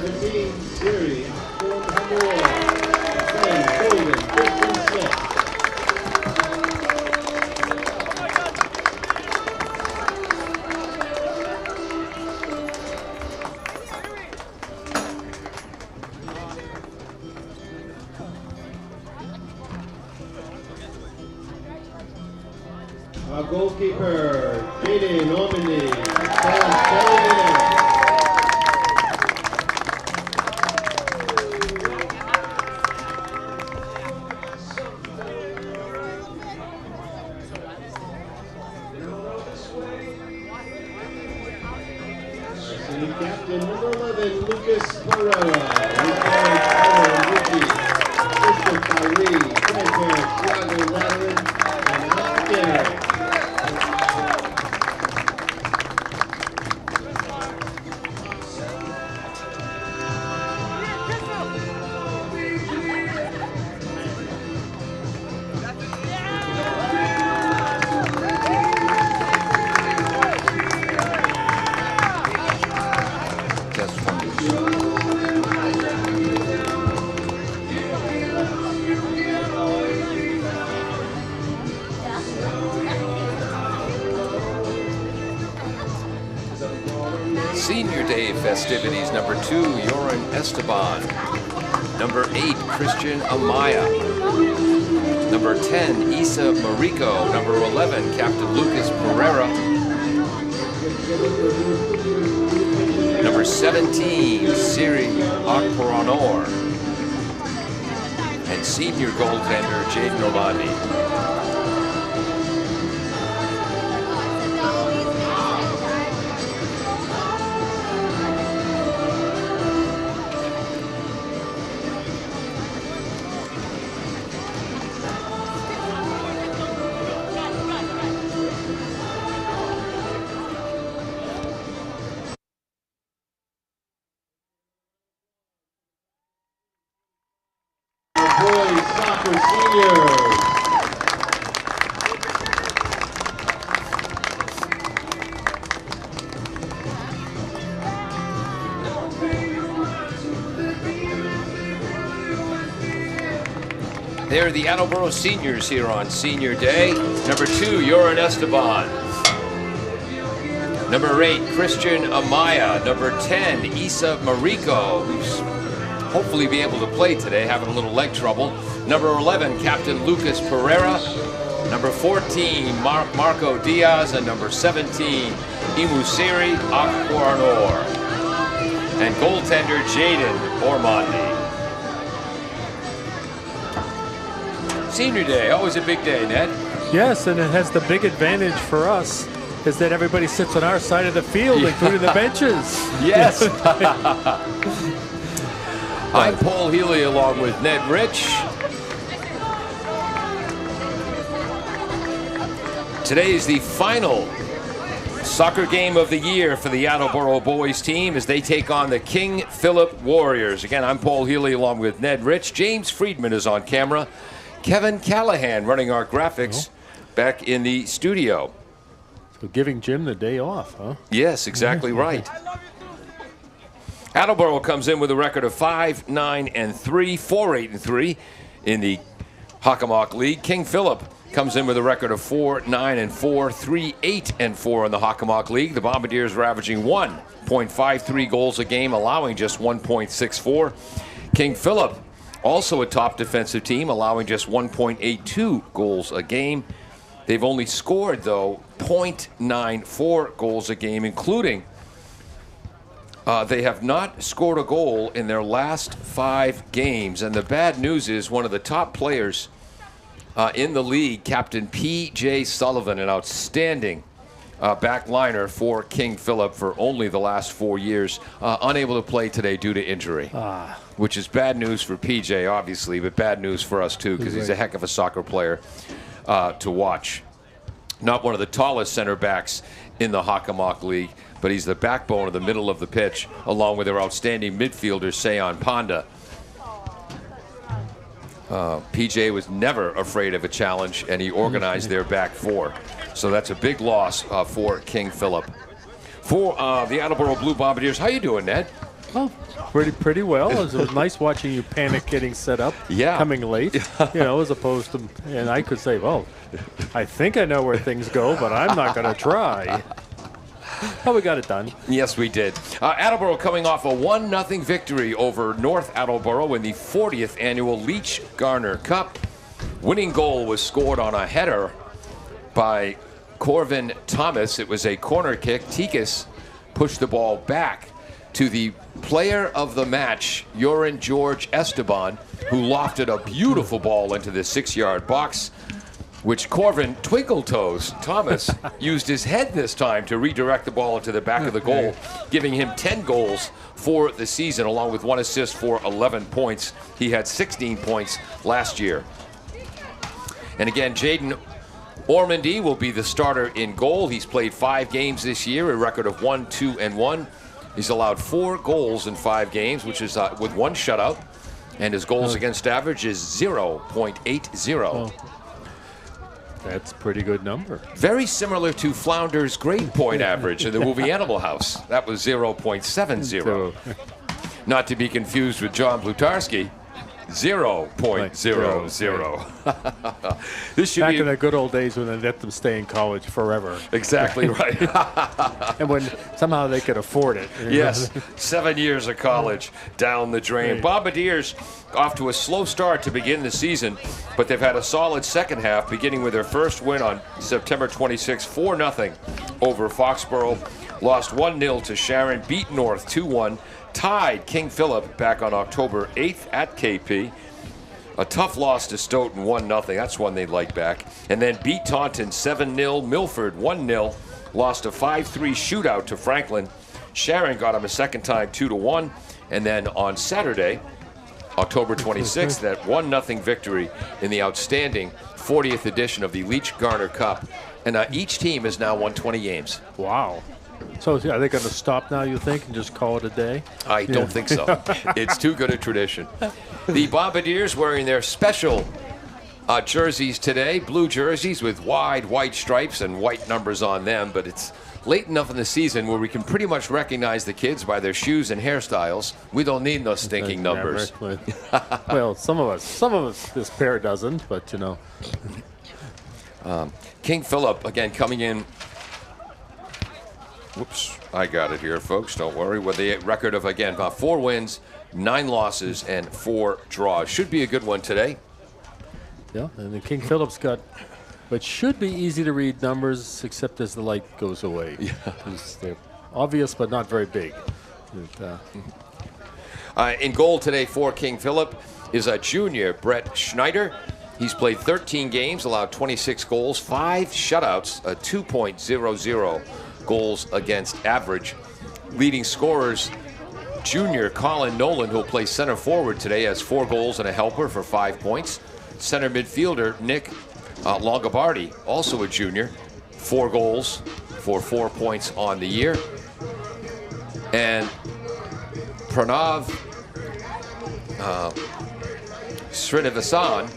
17, Siri, Attleboro, 10, Golden, 15, Smith. Our goalkeeper, Jaden Normandy, 7 minutes. Captain number 11, Lucas Pereira. Rookie, Christian Kyrie, grandparents, Thiago Lateran, and Al Garrett. Senior Day festivities, number 2, Yoran Esteban. Number 8, Christian Amaya. Number 10, Isa Mariko. Number 11, Captain Lucas Pereira. Number 17, Siri Akporanor. And senior goaltender, Jaden Normandy. Boys soccer seniors. They're the Attleboro seniors here on Senior Day. Number 2, Yoran Esteban. Number 8, Christian Amaya. Number 10, Isa Mariko, who's hopefully be able to play today, having a little leg trouble. Number 11, Captain Lucas Pereira. Number 14, Marco Diaz. And number 17, Imusiri Akporanor. And goaltender, Jaden Normandy. Senior Day, always a big day, Ned. Yes, and it has the big advantage for us is that everybody sits on our side of the field, including the benches. Yes. I'm Paul Healy along with Ned Rich. Today is the final soccer game of the year for the Attleboro boys team as they take on the King Philip Warriors. Again, I'm Paul Healy along with Ned Rich. James Friedman is on camera. Kevin Callahan running our graphics back in the studio. So giving Jim the day off, huh? Yes, exactly right. Attleboro comes in with a record of 5-9-3, 4-8-3 in the Hockomock League. King Philip comes in with a record of 4-9-4, 3-8-4 in the Hockomock League. The Bombardiers are averaging 1.53 goals a game, allowing just 1.64. King Philip, also a top defensive team, allowing just 1.82 goals a game. They've only scored, though, 0.94 goals a game, including they have not scored a goal in their last 5 games. And the bad news is one of the top players in the league, Captain P.J. Sullivan, an outstanding backliner for King Philip for only the last 4 years, unable to play today due to injury, which is bad news for P.J., obviously, but bad news for us, too, because he's a heck of a soccer player to watch. Not one of the tallest center backs in the Hockomock League, but he's the backbone of the middle of the pitch, along with their outstanding midfielder, Seon Panda. PJ was never afraid of a challenge, and he organized their back four. So that's a big loss for King Philip. For the Attleboro Blue Bombardiers, how you doing, Ned? Oh, pretty well. It was nice watching you panic getting set up, Yeah. coming late, as opposed to, and I could say, well, I think I know where things go, but I'm not going to try. But we got it done. Yes, we did. Attleboro coming off a 1-0 victory over North Attleboro in the 40th annual Leach Garner Cup. Winning goal was scored on a header by Corvin Thomas. It was a corner kick. Tikas pushed the ball back to the player of the match, Yorin George Esteban, who lofted a beautiful ball into the 6-yard box, which Corvin Twinkle-Toes Thomas used his head this time to redirect the ball into the back of the goal, giving him 10 goals for the season, along with 1 assist for 11 points. He had 16 points last year. And again, Jaden Ormandy will be the starter in goal. He's played 5 games this year, a record of 1-2-1. He's allowed 4 goals in 5 games, which is with 1 shutout, and his goals against average is 0.80. Oh. That's a pretty good number. Very similar to Flounder's grade point average in the movie Animal House. That was 0.70. Not to be confused with John Plutarski. 0.00. This should Back be in the good old days when they let them stay in college forever. exactly right. And when somehow they could afford it. Yes, 7 years of college down the drain. Right. Bombardiers off to a slow start to begin the season, but they've had a solid second half, beginning with their first win on September 26, 4-0 over Foxborough. Lost 1-0 to Sharon, beat North 2-1, tied King Philip back on October 8th at KP. A tough loss to Stoughton, 1-0. That's one they'd like back. And then beat Taunton 7-0, Milford 1-0. Lost a 5-3 shootout to Franklin. Sharon got him a second time 2-1. And then on Saturday, October 26th, that 1-0 victory in the outstanding 40th edition of the Leach Garner Cup. And each team has now won 20 games. Wow. So are they going to stop now, you think, and just call it a day? I don't think so. It's too good a tradition. The Bombardiers wearing their special jerseys today, blue jerseys with wide white stripes and white numbers on them, but it's late enough in the season where we can pretty much recognize the kids by their shoes and hairstyles. We don't need those stinking numbers. Well, some of us, this pair doesn't, but King Philip, again, coming in. Whoops, I got it here, folks. Don't worry. With the record of, again, about 4 wins, 9 losses, and 4 draws. Should be a good one today. Yeah, and the King Philip's got what should be easy to read numbers, except as the light goes away. Yeah. They're obvious, but not very big. In goal today for King Philip is a junior, Brett Schneider. He's played 13 games, allowed 26 goals, 5 shutouts, a 2.00 goals against average. Leading scorers, junior Colin Nolan, who'll play center forward today, has 4 goals and a helper for 5 points. Center midfielder Nick Longobardi, also a junior, 4 goals for 4 points on the year. And Pranav Srinivasan,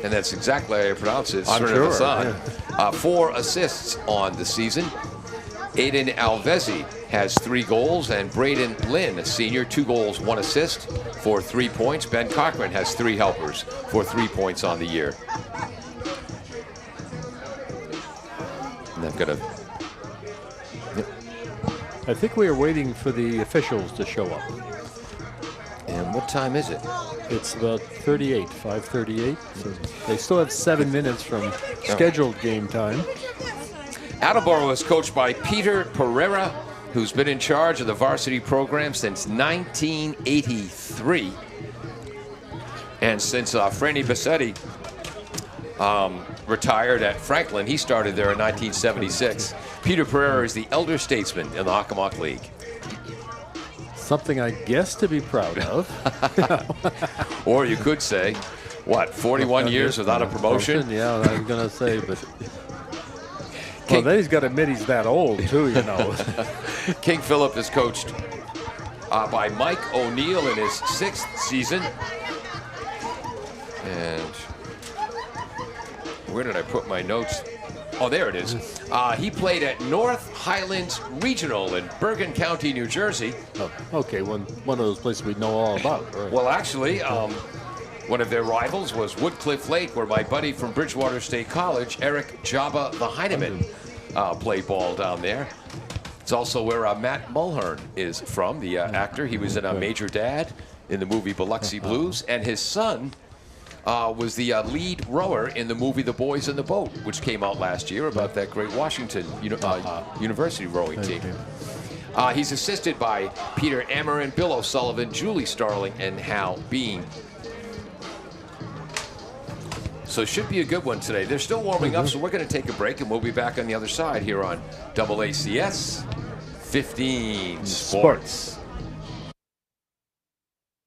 and that's exactly how you pronounce it, Srinivasan, sure, 4 assists on the season. Aiden Alvezi has 3 goals, and Braden Lynn, a senior, 2 goals, 1 assist for 3 points. Ben Cochran has 3 helpers for 3 points on the year. And I've got a... Yep. I think we are waiting for the officials to show up. And what time is it? It's about 5:38. So they still have 7 minutes from scheduled game time. Attleboro is coached by Peter Pereira, who's been in charge of the varsity program since 1983. And since Franny Bassetti retired at Franklin, he started there in 1976. Peter Pereira is the elder statesman in the Hockomock League. Something I guess to be proud of. Or you could say, what, 41 years without a promotion? Yeah, I was going to say, but... Well, then he's got to admit he's that old, too, you know. King Philip is coached by Mike O'Neill in his 6th season. And where did I put my notes? Oh, there it is. He played at North Highlands Regional in Bergen County, New Jersey. Oh, okay, one of those places we know all about. Right. Well, actually, one of their rivals was Woodcliff Lake, where my buddy from Bridgewater State College, Eric Jabba the Heineman, played ball down there. It's also where Matt Mulhern is from, the actor. He was in Major Dad in the movie Biloxi Blues, and his son was the lead rower in the movie The Boys in the Boat, which came out last year about that great Washington University rowing team. He's assisted by Peter Ameren, Bill O'Sullivan, Julie Starling, and Hal Bean. So it should be a good one today. They're still warming up, so we're going to take a break, and we'll be back on the other side here on AACS 15 Sports.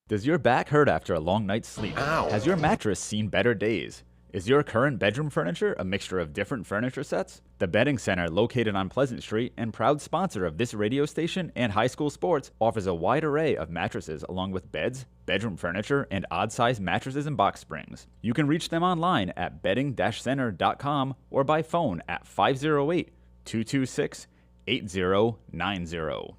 Does your back hurt after a long night's sleep? Ow. Has your mattress seen better days? Is your current bedroom furniture a mixture of different furniture sets? The Bedding Center, located on Pleasant Street and proud sponsor of this radio station and high school sports, offers a wide array of mattresses along with beds, bedroom furniture, and odd-sized mattresses and box springs. You can reach them online at bedding-center.com or by phone at 508-226-8090.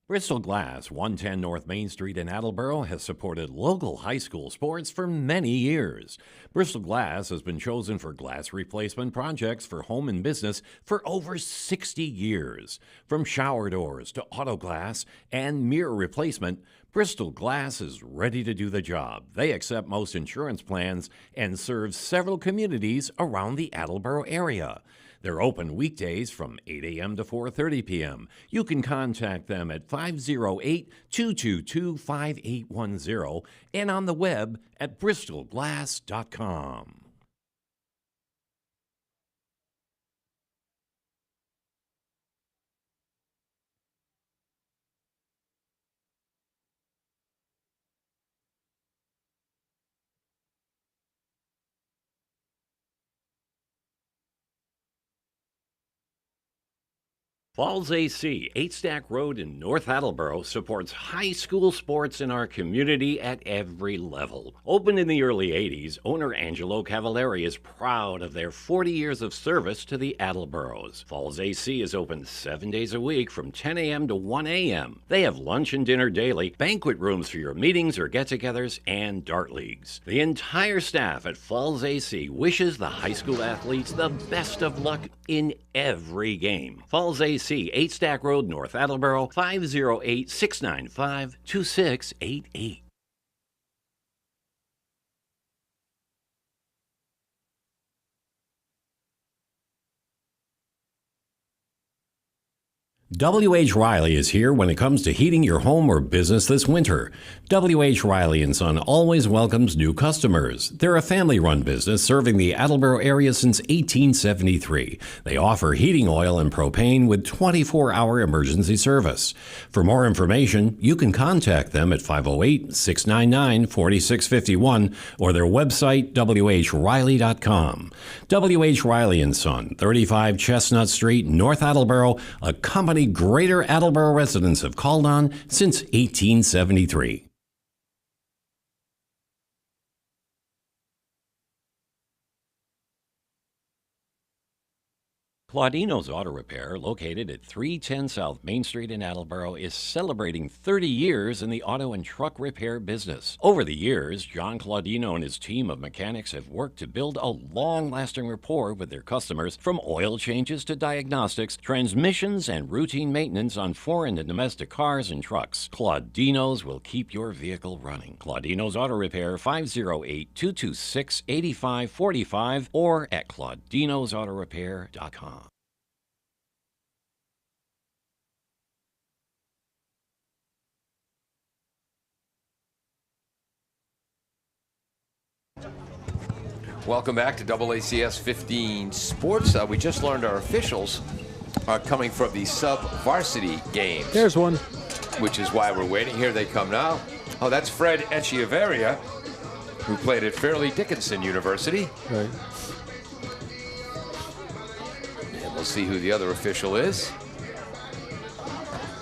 Bristol Glass, 110 North Main Street in Attleboro, has supported local high school sports for many years. Bristol Glass has been chosen for glass replacement projects for home and business for over 60 years. From shower doors to auto glass and mirror replacement, Bristol Glass is ready to do the job. They accept most insurance plans and serve several communities around the Attleboro area. They're open weekdays from 8 a.m. to 4:30 p.m. You can contact them at 508-222-5810 and on the web at bristolglass.com. Falls AC, 8 Stack Road in North Attleboro, supports high school sports in our community at every level. Opened in the early 80s, owner Angelo Cavallari is proud of their 40 years of service to the Attleboros. Falls AC is open 7 days a week from 10 a.m. to 1 a.m. They have lunch and dinner daily, banquet rooms for your meetings or get-togethers, and dart leagues. The entire staff at Falls AC wishes the high school athletes the best of luck in every game. Falls AC, 8 Stack Road, North Attleboro, 508-695-2688. W.H. Riley is here when it comes to heating your home or business this winter. W.H. Riley & Son always welcomes new customers. They're a family-run business serving the Attleboro area since 1873. They offer heating oil and propane with 24-hour emergency service. For more information, you can contact them at 508-699-4651 or their website, whriley.com. W.H. Riley & Son, 35 Chestnut Street, North Attleboro, a company Greater Attleboro residents have called on since 1873. Claudino's Auto Repair, located at 310 South Main Street in Attleboro, is celebrating 30 years in the auto and truck repair business. Over the years, John Claudino and his team of mechanics have worked to build a long-lasting rapport with their customers, from oil changes to diagnostics, transmissions, and routine maintenance on foreign and domestic cars and trucks. Claudino's will keep your vehicle running. Claudino's Auto Repair, 508-226-8545 or at claudinosautorepair.com. Welcome back to AACS 15 Sports. We just learned our officials are coming from the sub-varsity games. There's one. Which is why we're waiting. Here they come now. Oh, that's Fred Echeverria, who played at Fairleigh Dickinson University. Right. We'll see who the other official is.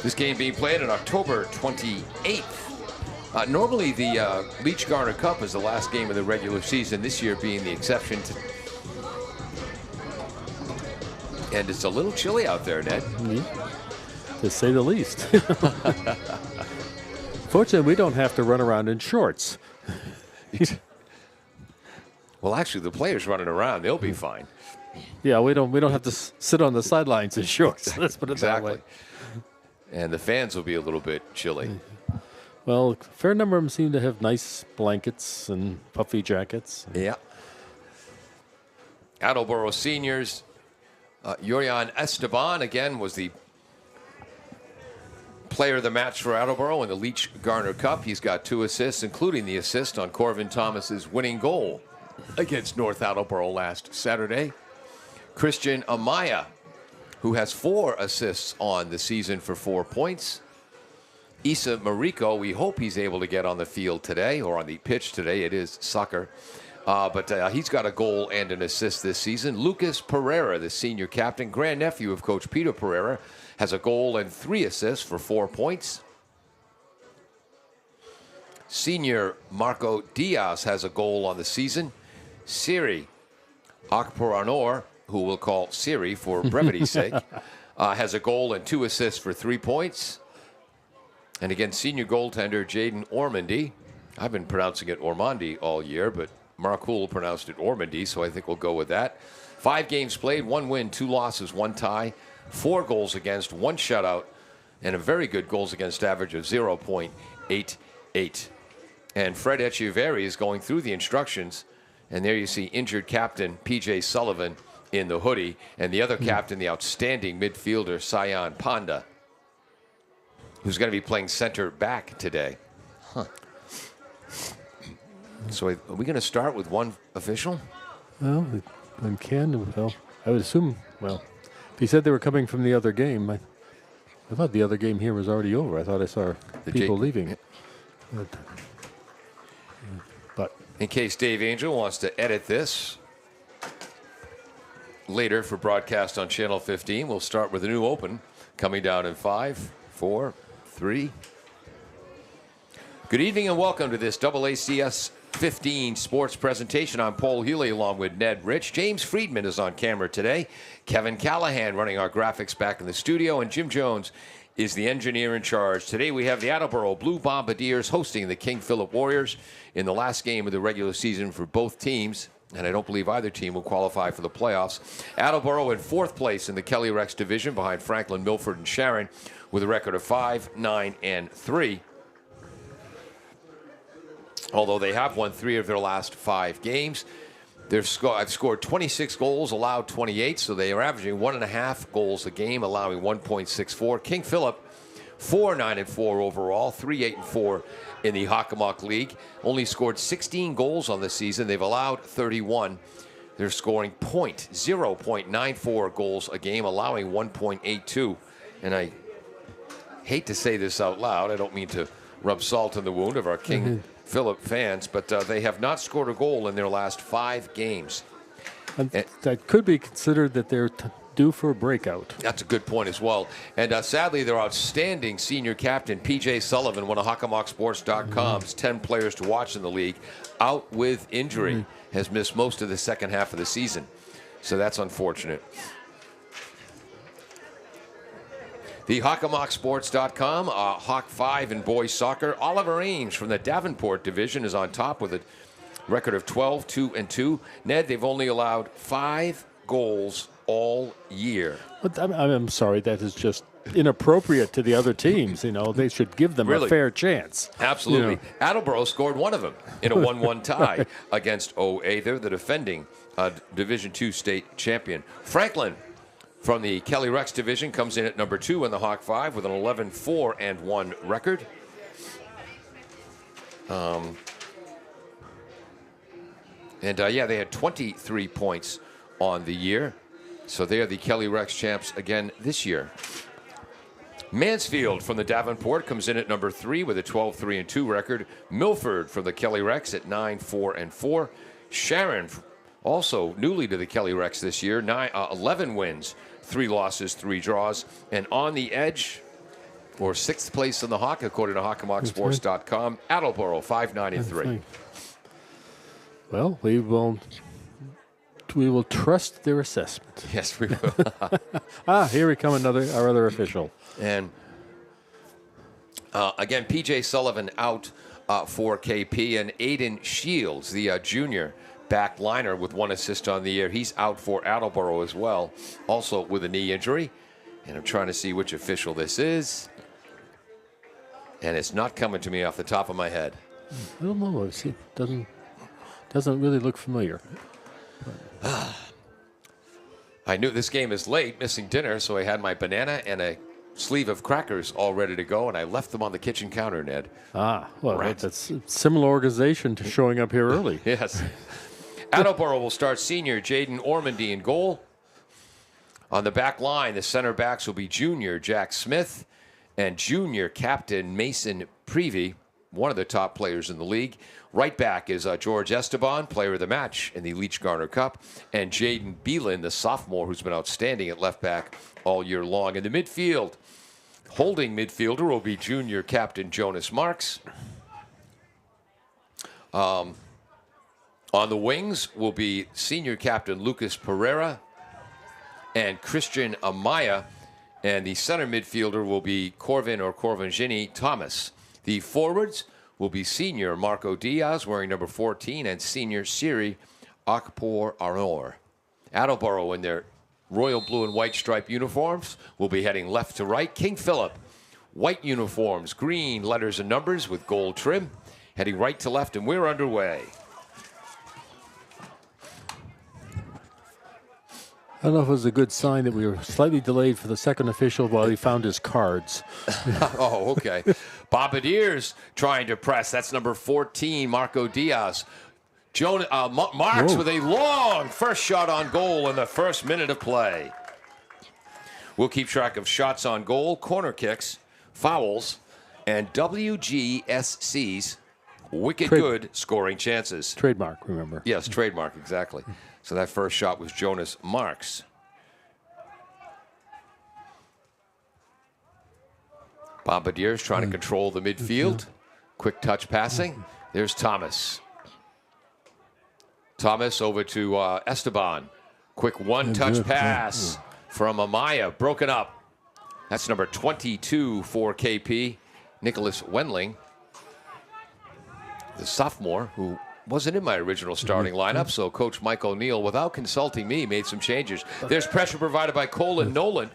This game being played on October 28th. Normally, the Leach Garner Cup is the last game of the regular season, this year being the exception. And it's a little chilly out there, Ned. To say the least. Fortunately, we don't have to run around in shorts. Well, actually, the players running around, they'll be fine. Yeah, we don't have to sit on the sidelines in shorts. Let's put it that way. And the fans will be a little bit chilly. Well, a fair number of them seem to have nice blankets and puffy jackets. Yeah. Attleboro seniors. Yorian Esteban, again, was the player of the match for Attleboro in the Leach Garner Cup. He's got 2 assists, including the assist on Corvin Thomas's winning goal against North Attleboro last Saturday. Christian Amaya, who has 4 assists on the season for 4 points. Issa Mariko, we hope he's able to get on the field today, or on the pitch today. It is soccer. But he's got a goal and an assist this season. Lucas Pereira, the senior captain, grandnephew of Coach Peter Pereira, has a goal and 3 assists for 4 points. Senior Marco Diaz has a goal on the season. Siri Akporanor, who we'll call Siri for brevity's sake, has a goal and 2 assists for 3 points. And again, senior goaltender Jaden Ormandy. I've been pronouncing it Ormandy all year, but Mark Houle pronounced it Ormandy, so I think we'll go with that. 5 games played, 1 win, 2 losses, 1 tie, 4 goals against, 1 shutout, and a very good goals against average of 0.88. And Fred Echeverry is going through the instructions, and there you see injured captain P.J. Sullivan in the hoodie, and the other captain, the outstanding midfielder Sayan Panda, who's going to be playing center back today. So are we going to start with one official? Well, I would assume, if he said they were coming from the other game, I thought the other game here was already over. I thought I saw people leaving. But in case Dave Angel wants to edit this later for broadcast on Channel 15, we'll start with a new open coming down in 5, 4, 3. Good evening and welcome to this AACS 15 sports presentation. I'm Paul Healy along with Ned Rich. James Friedman is on camera today. Kevin Callahan running our graphics back in the studio, and Jim Jones is the engineer in charge. Today we have the Attleboro Blue Bombardiers hosting the King Philip Warriors in the last game of the regular season for both teams, and I don't believe either team will qualify for the playoffs. Attleboro in 4th place in the Kelly Rex division behind Franklin, Milford, and Sharon with a record of 5, 9, and 3. Although they have won 3 of their last 5 games. I've scored 26 goals, allowed 28, so they are averaging 1.5 goals a game, allowing 1.64. King Philip, 4, 9, and 4 overall, 3, 8, and 4 in the Hockomock League. Only scored 16 goals on the season. They've allowed 31. They're scoring 0.94 goals a game, allowing 1.82. And I hate to say this out loud. I don't mean to rub salt in the wound of our King Philip fans, but they have not scored a goal in their last 5 games. And that could be considered that they're due for a breakout. That's a good point as well. And sadly, their outstanding senior captain, P.J. Sullivan, one of HockomockSports.com's 10 players to watch in the league, out with injury, has missed most of the second half of the season. So that's unfortunate. The HockomockSports.com, Hawk 5 in boys soccer. Oliver Ames from the Davenport division is on top with a record of 12, 2, and 2. Ned, they've only allowed 5 goals all year. But I'm sorry, that is just inappropriate to the other teams. They should give them a fair chance. Absolutely. Attleboro scored 1 of them in a 1-1 tie against OA. They're the defending Division II state champion. Franklin from the Kelly Rex division comes in at number 2 in the Hawk 5 with an 11-4 and 1 record. They had 23 points on the year. So they are the Kelly Rex champs again this year. Mansfield from the Davenport comes in at number 3 with a 12-3 and 2 record. Milford from the Kelly Rex at 9-4 and 4. Sharon Also newly to the Kelly Rex this year, 11 wins, 3 losses, 3 draws, and on the edge for 6th place in the Hawk, according to HawkMockSports.com. Attleboro 5-9-3. Well, we will trust their assessment. Yes, we will. Here we come, our other official. And again, P.J. Sullivan out for KP, and Aiden Shields, the junior back liner with 1 assist on the year, he's out for Attleboro as well, also with a knee injury. And I'm trying to see which official this is, and it's not coming to me off the top of my head. I don't know. It doesn't really look familiar. I knew this game is late, missing dinner, so I had my banana and a sleeve of crackers all ready to go, and I left them on the kitchen counter, Ned. Well, Rats. that's a similar organization to showing up here early. Yes. Attleboro will start senior Jaden Ormandy in goal. On the back line, the center backs will be junior Jack Smith and junior captain Mason Prevey, one of the top players in the league. Right back is George Esteban, player of the match in the Leach Garner Cup, and Jaden Beelan, the sophomore who's been outstanding at left back all year long. In the midfield, holding midfielder will be junior captain Jonas Marks. On the wings will be senior captain Lucas Pereira and Christian Amaya. And the center midfielder will be Corvin Thomas. The forwards will be senior Marco Diaz, wearing number 14, and senior Siri Akpor Aror. Attleboro in their royal blue and white striped uniforms will be heading left to right. King Philip, white uniforms, green letters and numbers with gold trim, heading right to left, and we're underway. I don't know if it was a good sign that we were slightly delayed for the second official while he found his cards. Oh, okay. Bombardiers trying to press. That's number 14, Marco Diaz. Marks with a long first shot on goal in the first minute of play. We'll keep track of shots on goal, corner kicks, fouls, and WGSC's wicked good scoring chances. Trademark, remember. Yes, trademark, exactly. So that first shot was Jonas Marks. Bombardiers trying to control the midfield. Quick touch passing. There's Thomas. Thomas over to Esteban. Quick one-touch pass from Amaya. Broken up. That's number 22 for KP. Nicholas Wendling, the sophomore who wasn't in my original starting lineup, so Coach Mike O'Neill, without consulting me, made some changes. There's pressure provided by Colin Nolan.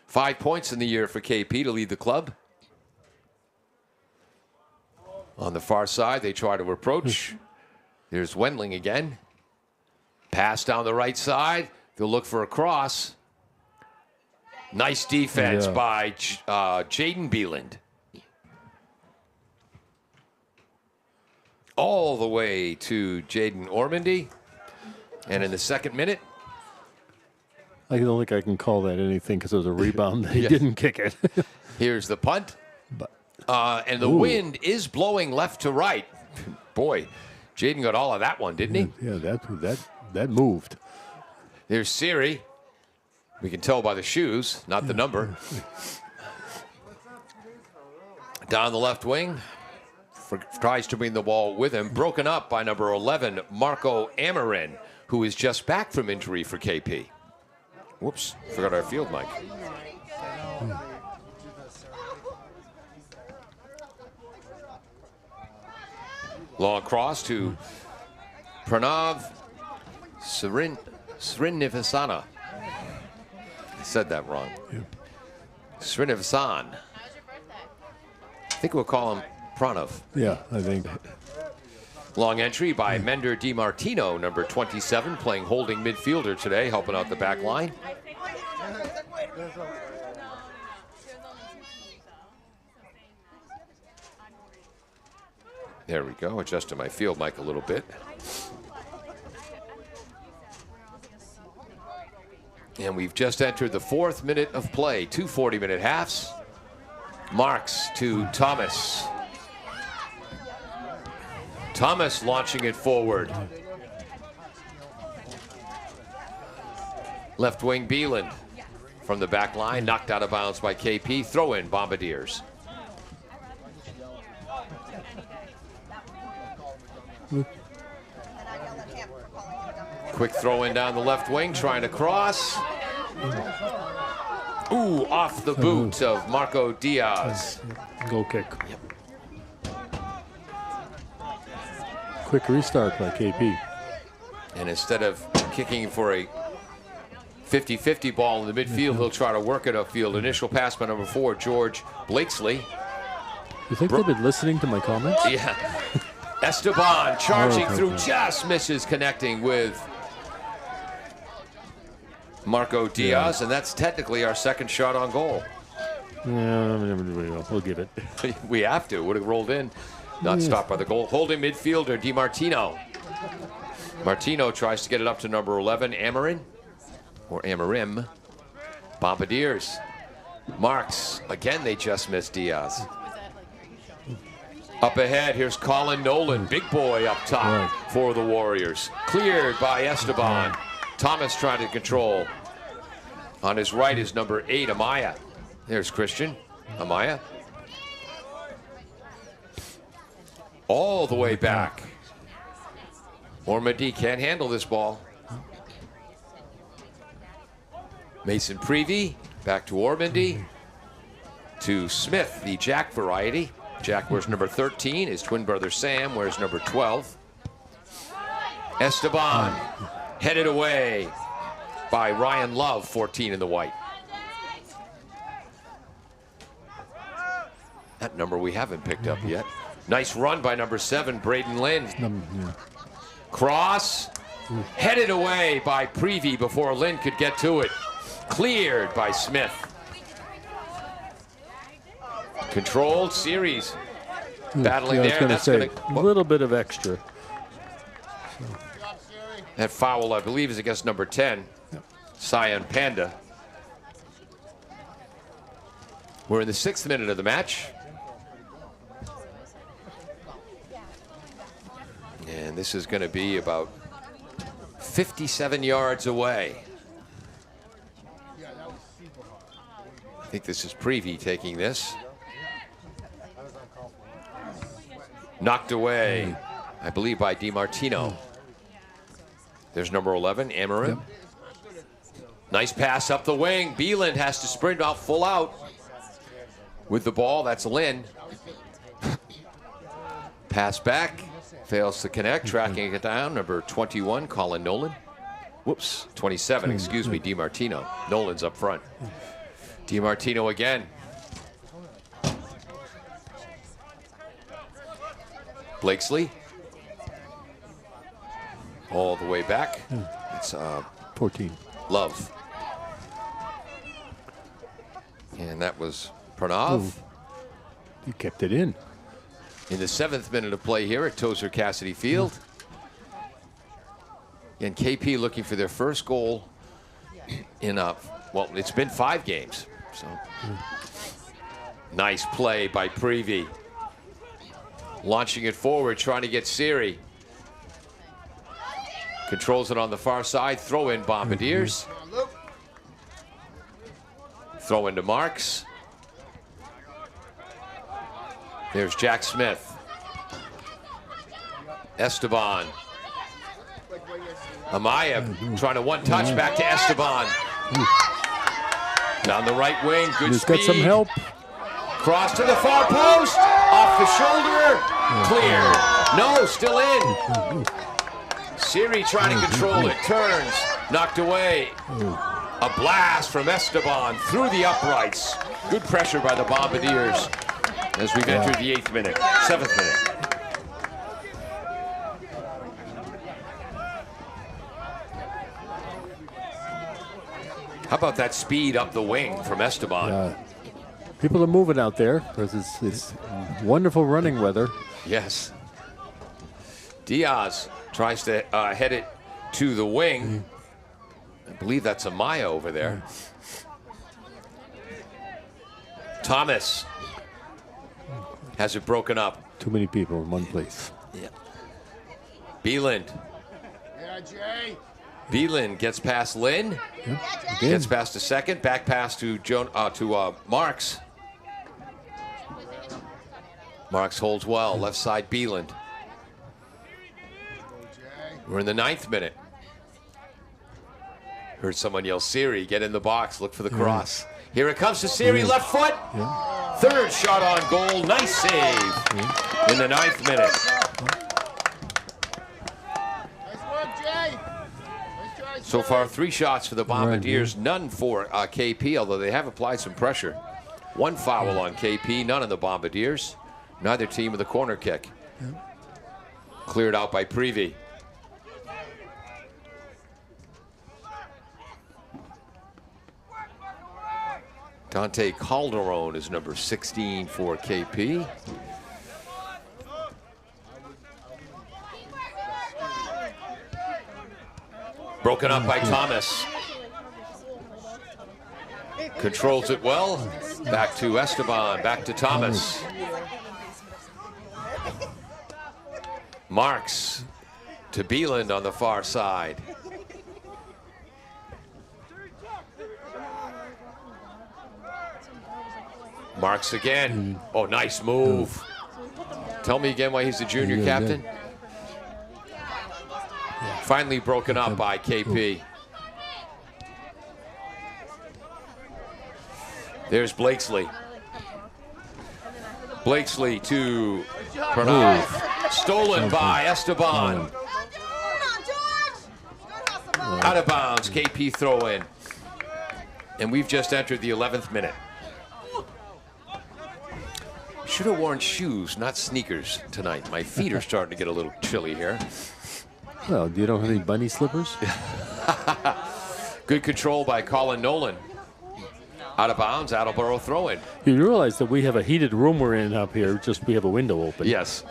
5 points in the year for KP to lead the club. On the far side, they try to approach. There's Wendling again. Pass down the right side. They'll look for a cross. Nice defense by Jaden Beeland. All the way to Jaden Ormandy. And in the second minute, I don't think I can call that anything because it was a rebound. He didn't kick it. here's the punt. And the wind is blowing left to right. Boy, Jaden got all of that one, didn't he? Yeah, that moved. There's Siri. We can tell by the shoes, not the number. Down the left wing. Tries to bring the ball with him. Broken up by number 11, Marco Amarin, who is just back from injury for KP. Whoops, forgot our field mic. Long cross to Pranav Srinivasana. I said that wrong. Srinivasan. I think we'll call him Pranav. Yeah, I think. Long entry by Mender DiMartino, number 27, playing holding midfielder today, helping out the back line. There we go, adjusting my field mic a little bit. And we've just entered the 4th minute of play, 2 40-minute halves. Marks to Thomas. Thomas launching it forward. Left wing Beeland from the back line, knocked out of bounds by KP. Throw in Bombardiers. Quick throw in down the left wing, trying to cross. Ooh, off the boot of Marco Diaz. Goal kick. Quick restart by KP. And instead of kicking for a 50-50 ball in the midfield, he'll try to work it upfield. Initial pass by number 4, George Blakesley. You think they've been listening to my comments? Yeah. Esteban charging through, just misses connecting with Marco Diaz, and that's technically our second shot on goal. Yeah, we'll give it. We have to. Would have rolled in, not stopped by the goal. Holding midfielder DiMartino. Martino tries to get it up to number 11, Amarin, or Amarim. Bombardiers. Marks. Again, they just missed Diaz. Up ahead, here's Colin Nolan, big boy up top for the Warriors. Cleared by Esteban. Thomas trying to control. On his right is number 8, Amaya. There's Christian. Amaya. All the way back. Ormadi can't handle this ball. Mason Prevey back to Ormandy. To Smith, the Jack variety. Jack wears number 13. His twin brother Sam wears number 12. Esteban headed away by Ryan Love, 14 in the white. That number we haven't picked up yet. Nice run by number 7, Braden Lynn. Cross, headed away by Prevey before Lynn could get to it. Cleared by Smith. Controlled series. Battling there. That's a little bit of extra. That foul, I believe, is against number 10, Cyan Panda. We're in the 6th minute of the match. And this is going to be about 57 yards away. I think this is Prevey taking this. Knocked away, I believe, by DiMartino. There's number 11, Amarim. Yep. Nice pass up the wing. Beeland has to sprint out full out. With the ball, that's Lynn. Pass back, fails to connect, tracking it down. Number 21, Colin Nolan. Whoops, 27, excuse me, DiMartino. Nolan's up front. DiMartino again. Blakesley. All the way back. It's 14. Love. And that was Pranav. He kept it in. In the 7th minute of play here at Tozer Cassidy Field. And KP looking for their first goal in well, it's been 5 games. So nice play by Prevey. Launching it forward, trying to get Siri. Controls it on the far side. Throw in Bombardiers. Throw into Marks. There's Jack Smith. Esteban. Amaya trying to one-touch back to Esteban. Down the right wing, good He's speed. got some help. Cross to the far post. Off the shoulder. Clear. No, still in. Siri trying to control it. Turns. Knocked away. A blast from Esteban through the uprights. Good pressure by the Bombardiers as we've entered the 8th minute. 7th minute. How about that speed up the wing from Esteban? People are moving out there because it's wonderful running weather. Yes. Diaz tries to head it to the wing. I believe that's Amaya over there. Thomas has it broken up. Too many people in one place. Yeah. Beeland. Yeah, Jay. Beeland gets past Lynn. Gets past the second. Back pass to Marks. Marks holds well. Left side, Beeland. We're in the 9th minute. Heard someone yell, Siri, get in the box. Look for the cross. Here it comes to Siri, left foot. Third shot on goal. Nice save in the 9th minute. So far, 3 shots for the Bombardiers, none for KP, although they have applied some pressure. 1 foul on KP, none on the Bombardiers. Neither team with a corner kick. Cleared out by Prevey. Dante Calderon is number 16 for KP. Broken up by Thomas. Controls it well. Back to Esteban, back to Thomas. Marks to Beeland on the far side. Marks again. Oh, nice move. Tell me again why he's the junior captain. Finally broken up by KP. There's Blakesley. Blakesley to Pranav. Stolen by Esteban. Out of bounds, KP throw in. And we've just entered the 11th minute. Should have worn shoes, not sneakers tonight. My feet are starting to get a little chilly here. Well, do you don't have any bunny slippers? Good control by Colin Nolan. Out of bounds, Attleboro throw in. You realize that we have a heated room we're in up here, just we have a window open. Yes.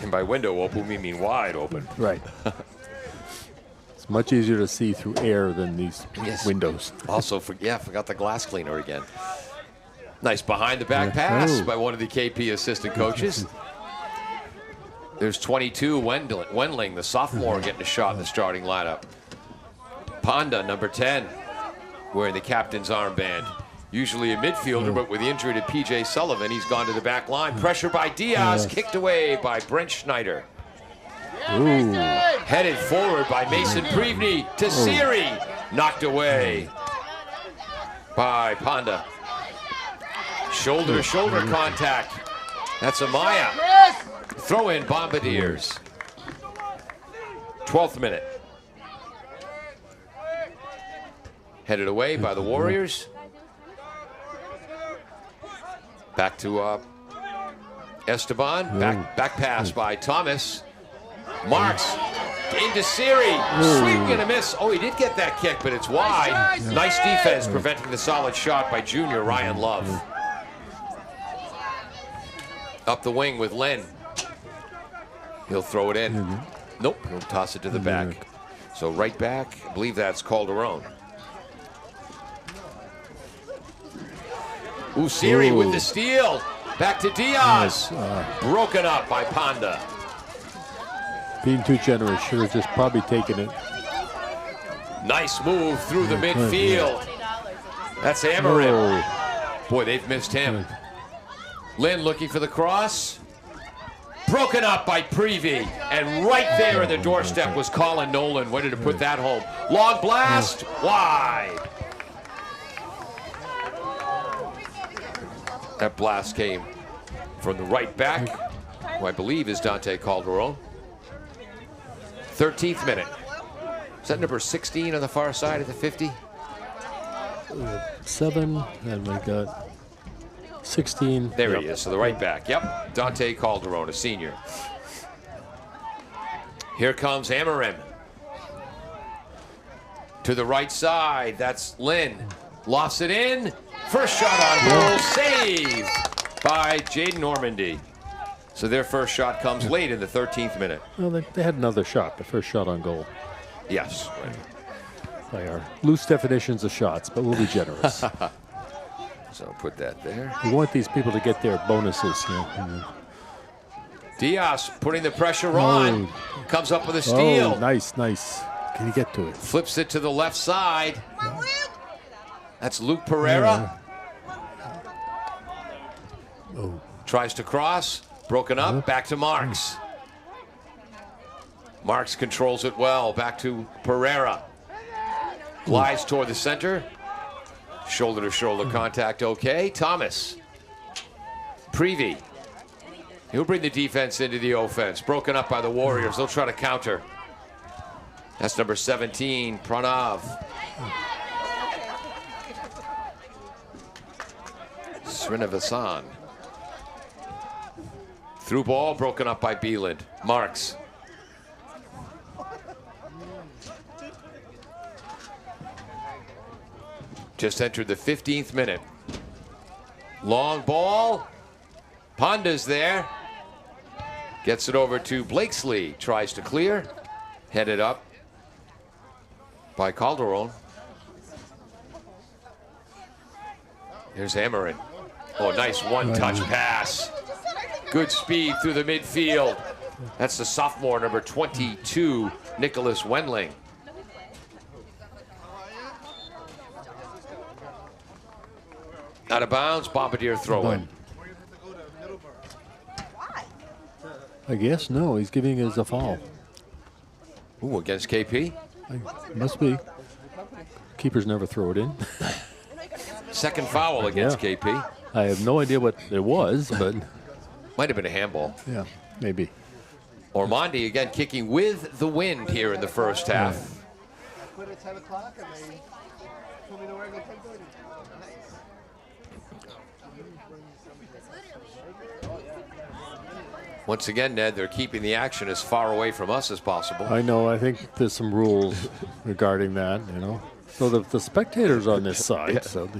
And by window open, we mean wide open. Right. It's much easier to see through air than these windows. Also, forgot the glass cleaner again. Nice behind the back pass by one of the KP assistant coaches. There's 22, Wendling, the sophomore, getting a shot in the starting lineup. Ponda, number 10, wearing the captain's armband. Usually a midfielder, but with the injury to P.J. Sullivan, he's gone to the back line. Pressure by Diaz, kicked away by Brent Schneider. Ooh. Headed forward by Mason Prevney to Siri. Knocked away by Ponda. Shoulder-to-shoulder contact. That's Amaya. Throw in Bombardiers. 12th minute. Headed away by the Warriors. Back to Esteban. Back pass by Thomas. Marks into Siri. Swing and a miss. Oh, he did get that kick, but it's wide. Nice defense preventing the solid shot by junior Ryan Love. Up the wing with Len. He'll throw it in. Nope, he'll toss it to the back. So right back, I believe that's Calderon. Siri with the steal. Back to Diaz. Broken up by Ponda. Being too generous, should have just probably taken it. Nice move through the midfield. That's Amarim. Boy, they've missed him. Lynn looking for the cross. Broken up by Prevey. And right there in the doorstep was Colin Nolan. Wanted to put that home. Long blast. Wide. That blast came from the right back, who I believe is Dante Calderon. 13th minute. Is that number 16 on the far side of the 50? 7, and we got 16. There he is, so the right back. Yep, Dante Calderon, a senior. Here comes Amarim. To the right side, that's Lynn. Lofts it in. First shot on goal, save by Jaden Normandy. So their first shot comes late in the 13th minute. Well, they had another shot, the first shot on goal. Yes. Right. By our loose definitions of shots, but we'll be generous. So put that there. We want these people to get their bonuses. Diaz putting the pressure on. Comes up with a steal. Oh, nice. Can he get to it? Flips it to the left side. That's Luke Pereira. Oh. Tries to cross. Broken up. Back to Marks. Marks controls it well. Back to Pereira. Glides toward the center. Shoulder-to-shoulder contact okay. Thomas. Prevey. He'll bring the defense into the offense. Broken up by the Warriors. They'll try to counter. That's number 17, Pranav. Srinivasan. Through ball, broken up by Beeland. Marks. Just entered the 15th minute. Long ball. Ponda's there. Gets it over to Blakesley. Tries to clear. Headed up by Calderon. Here's Amarin. Oh, nice one-touch pass. Good speed through the midfield. That's the sophomore, number 22, Nicholas Wendling. Out of bounds, Bombardier throw-in. I guess no. He's giving us a foul. Ooh, against KP? Must be. Keepers never throw it in. Second foul against KP. I have no idea what it was, but Might have been a handball. yeah, maybe. Ormondi again kicking with the wind here in the first half. Quit at 10 o'clock and they told me to work at 10:30. Once again, Ned, they're keeping the action as far away from us as possible. I know. I think there's some rules regarding that, you know. So the spectators on this side. So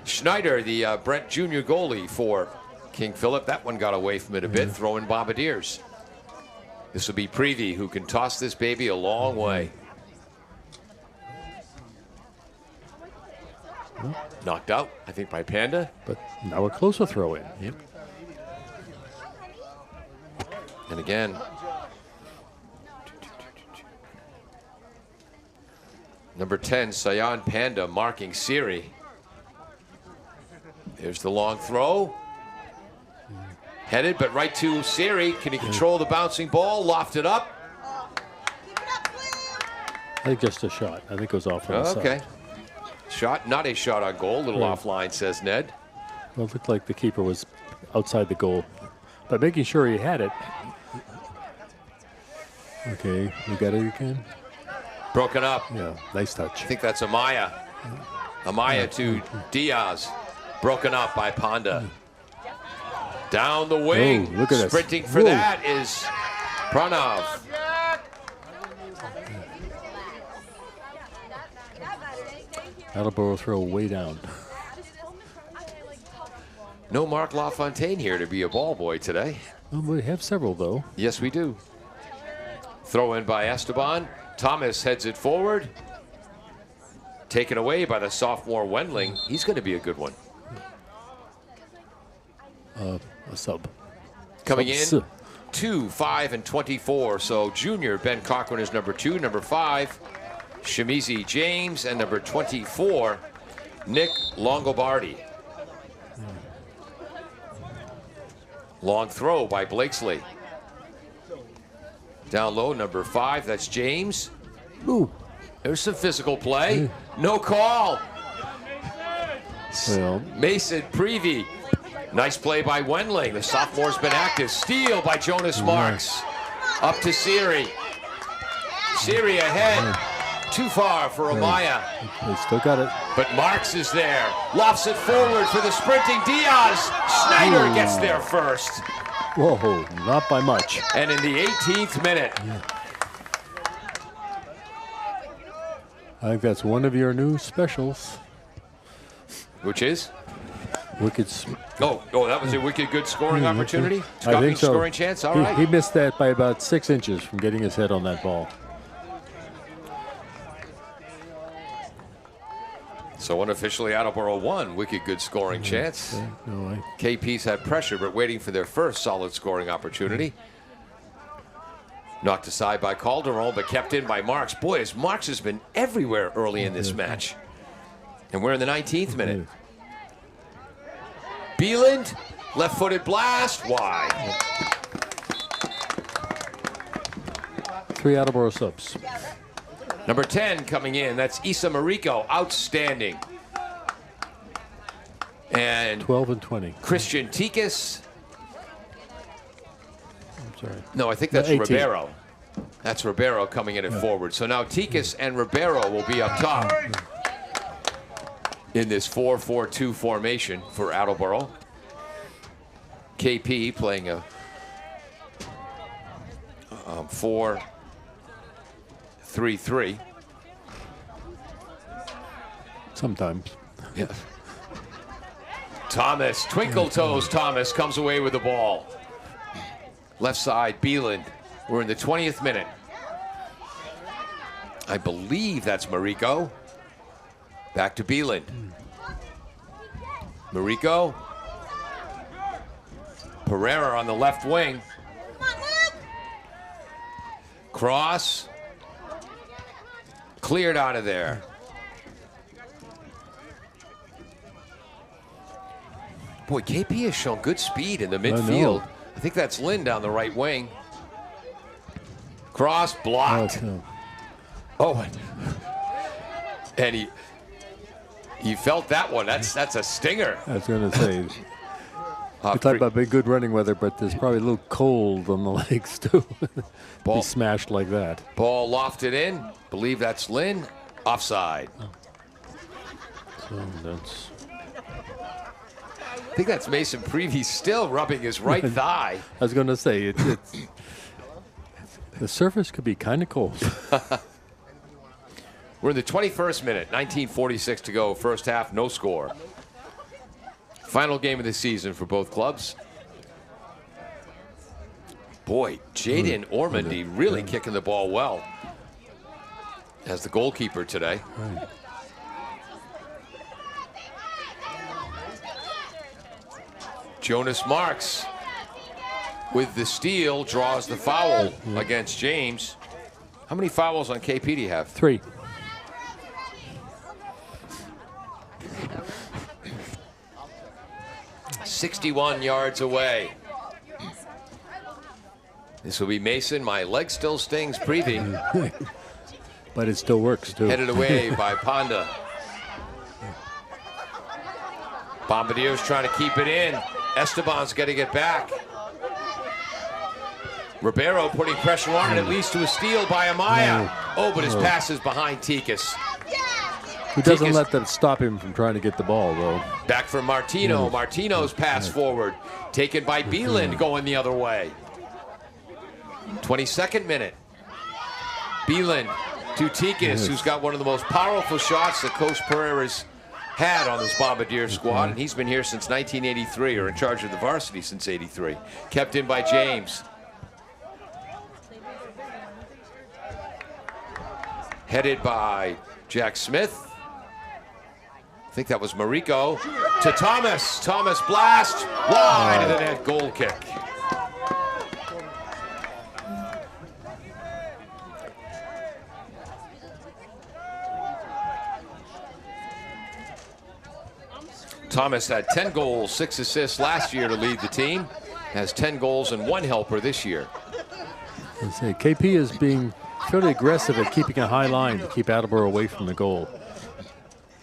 Schneider, the Brent Jr. goalie for King Philip. That one got away from it a bit, throwing Bombardiers. This will be Prevey, who can toss this baby a long way. Knocked out, I think, by Panda. but now a closer throw in. Yep. And again, number 10, Sayan Panda marking Siri. There's the long throw. Headed, but right to Siri. Can he control the bouncing ball? Lofted up. I think just a shot. I think it was off on the Okay. side. Shot, not a shot on goal. Little Right. offline, says Ned. Well, it looked like the keeper was outside the goal, but making sure he had it. Okay, you got it again? Broken up. Yeah, nice touch. I think that's Amaya. Amaya to Diaz. Broken up by Panda. Down the wing. Oh, look at this. Sprinting for Whoa. that is Pranav. Attleboro throw way down. No Mark LaFontaine here to be a ball boy today. Oh, we have several though. Yes, we do. Throw in by Esteban. Thomas heads it forward. Taken away by the sophomore Wendling. He's going to be a good one. A sub. Coming in, Subs. 2, 5, and 24. So junior Ben Cochran is number 2, number 5, Shamizi James, and number 24, Nick Longobardi. Long throw by Blakesley. Down low, number 5, that's James. Ooh. There's some physical play. No call. Well, Mason Prevey. Nice play by Wendling. The sophomore's been active. Steal by Jonas Marks. Up to Siri. Siri ahead. Too far for Amaya. they still got it. But Marks is there. Lofts it forward for the sprinting Diaz. Schneider gets there first. Whoa, not by much. And in the 18th minute, I think that's one of your new specials. which is? Wicked. Oh, that was a wicked good scoring opportunity. I think so. Scoring chance. All he, right. he missed that by about 6 inches from getting his head on that ball. So unofficially, Attleboro won. Wicked good scoring chance. No way. KP's had pressure, but waiting for their first solid scoring opportunity. Knocked aside by Calderon, but kept in by Marks. Boy, as Marks has been everywhere early in this match. And we're in the 19th minute. Beeland, left-footed blast, wide. 3 Attleboro subs. Number 10 coming in, that's Issa Mariko, outstanding. And 12 and 20. Christian Tikas. I'm sorry. No, I think that's 18. Ribeiro. That's Ribeiro coming in at forward. So now Tikas and Ribeiro will be up top in this 4-4-2 formation for Attleboro. KP playing a 4-3-3. Sometimes. Yeah. Thomas, Twinkle Toes Thomas comes away with the ball. Left side, Beeland. We're in the 20th minute. I believe that's Mariko. Back to Beeland. Mariko. Pereira on the left wing. Cross. Cleared out of there. Boy, KP has shown good speed in the midfield. I think that's Lynn down the right wing. Cross blocked. Oh, and he felt that one. That's a stinger. I was going to say, we talk about big good running weather, but there's probably a little cold on the legs too. Be smashed like that. Ball lofted in. Believe that's Lynn. Offside. So that's. I think that's Mason Prevey still rubbing his right thigh. I was going to say, it's the surface could be kind of cold. We're in the 21st minute, 19:46 to go. First half, no score. Final game of the season for both clubs. Boy, Jaden Ormandy really kicking the ball well as the goalkeeper today. Right. Jonas Marks with the steal draws the foul against James. How many fouls on KP do you have? 3. "61 yards away. This will be Mason. My leg still stings. Prevey. But it still works too. Headed away by Ponda. Bombardiers trying to keep it in. Esteban's got to get back. Ribeiro putting pressure on it. It leads to a steal by Amaya. Oh, but his pass is behind Tikas. Who doesn't Tikas let that stop him from trying to get the ball, though. back for Martino. Martino's pass forward. Taken by Beeland going the other way. 22nd minute. Beeland to Tikas, who's got one of the most powerful shots that Coach Pereira's had on this Bombardier squad, and he's been here since 1983, or in charge of the varsity since '83. Kept in by James. Headed by Jack Smith. I think that was Mariko. To Thomas. Thomas blast. Wide of the net, goal kick. Thomas had 10 goals, 6 assists last year to lead the team. Has 10 goals and 1 helper this year. I say KP is being fairly aggressive at keeping a high line to keep Attleboro away from the goal.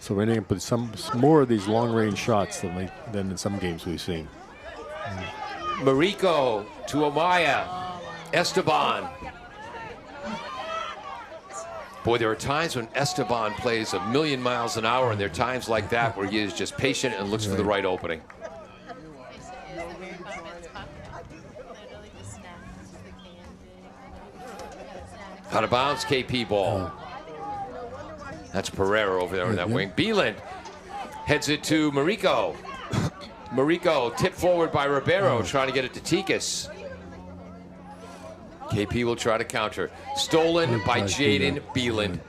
So we're going to put some more of these long-range shots than in some games we've seen. Mariko to Amaya. Esteban. Boy, there are times when Esteban plays a million miles an hour, and there are times like that where he is just patient and looks for the right opening. Out of bounds, KP ball. That's Pereira over there in that wing. Beeland heads it to Mariko. Mariko tipped forward by Ribeiro, trying to get it to Tikas. KP will try to counter. Stolen by Jaden Beeland.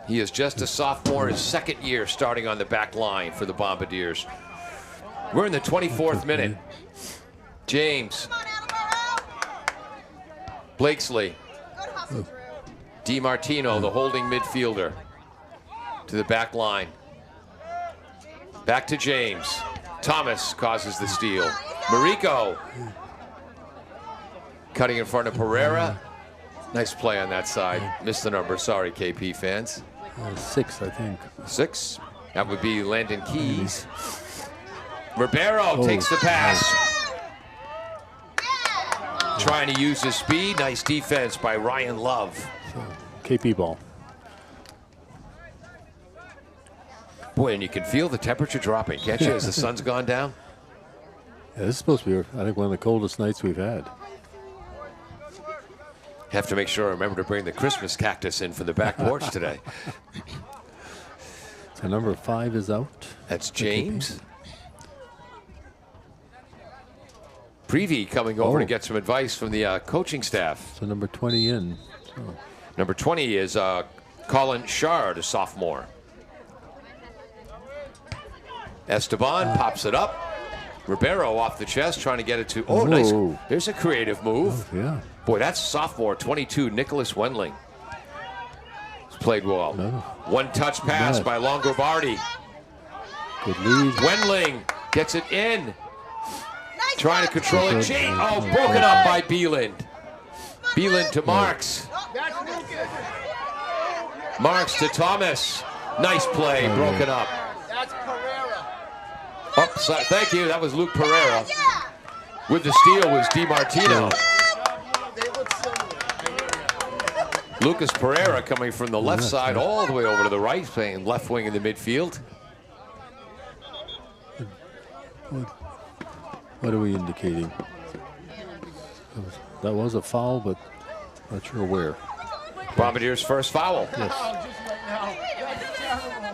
He is just a sophomore, his second year starting on the back line for the Bombardiers. We're in the 24th minute. James Blakesley. DiMartino, the holding midfielder, to the back line. Back to James. Thomas causes the steal. Mariko cutting in front of Pereira. Nice play on that side. Missed the number. Sorry, KP fans. 6, I think. 6. That would be Landon Keys. Ribeiro takes the pass. Trying to use his speed. Nice defense by Ryan Love. So, KP ball. Boy, and you can feel the temperature dropping, can't you, as the sun's gone down? Yeah, this is supposed to be, I think, one of the coldest nights we've had. Have to make sure I remember to bring the Christmas cactus in for the back porch today. So number 5 is out. That's James. Prevey coming over to get some advice from the coaching staff. So number 20 in. So. Number 20 is Colin Shard, a sophomore. Esteban pops it up. Ribeiro off the chest, trying to get it to. Oh, nice. There's a creative move. Oh, yeah. Boy, that's sophomore 22, Nicholas Wendling. He's played well. No. One touch pass by Longobardi. Good lead. Wendling gets it in. Trying to control it. Oh, broken up by Beeland. Beeland to Marks. Marks to Thomas. Nice play, broken up. That's Pereira. Oh, thank you. That was Luke Pereira. With the steal was DiMartino. They look similar. Lucas Pereira coming from the left side all the way over to the right, playing left wing in the midfield. What are we indicating? That was a foul, but not sure where. Bombardiers' first foul. Yes.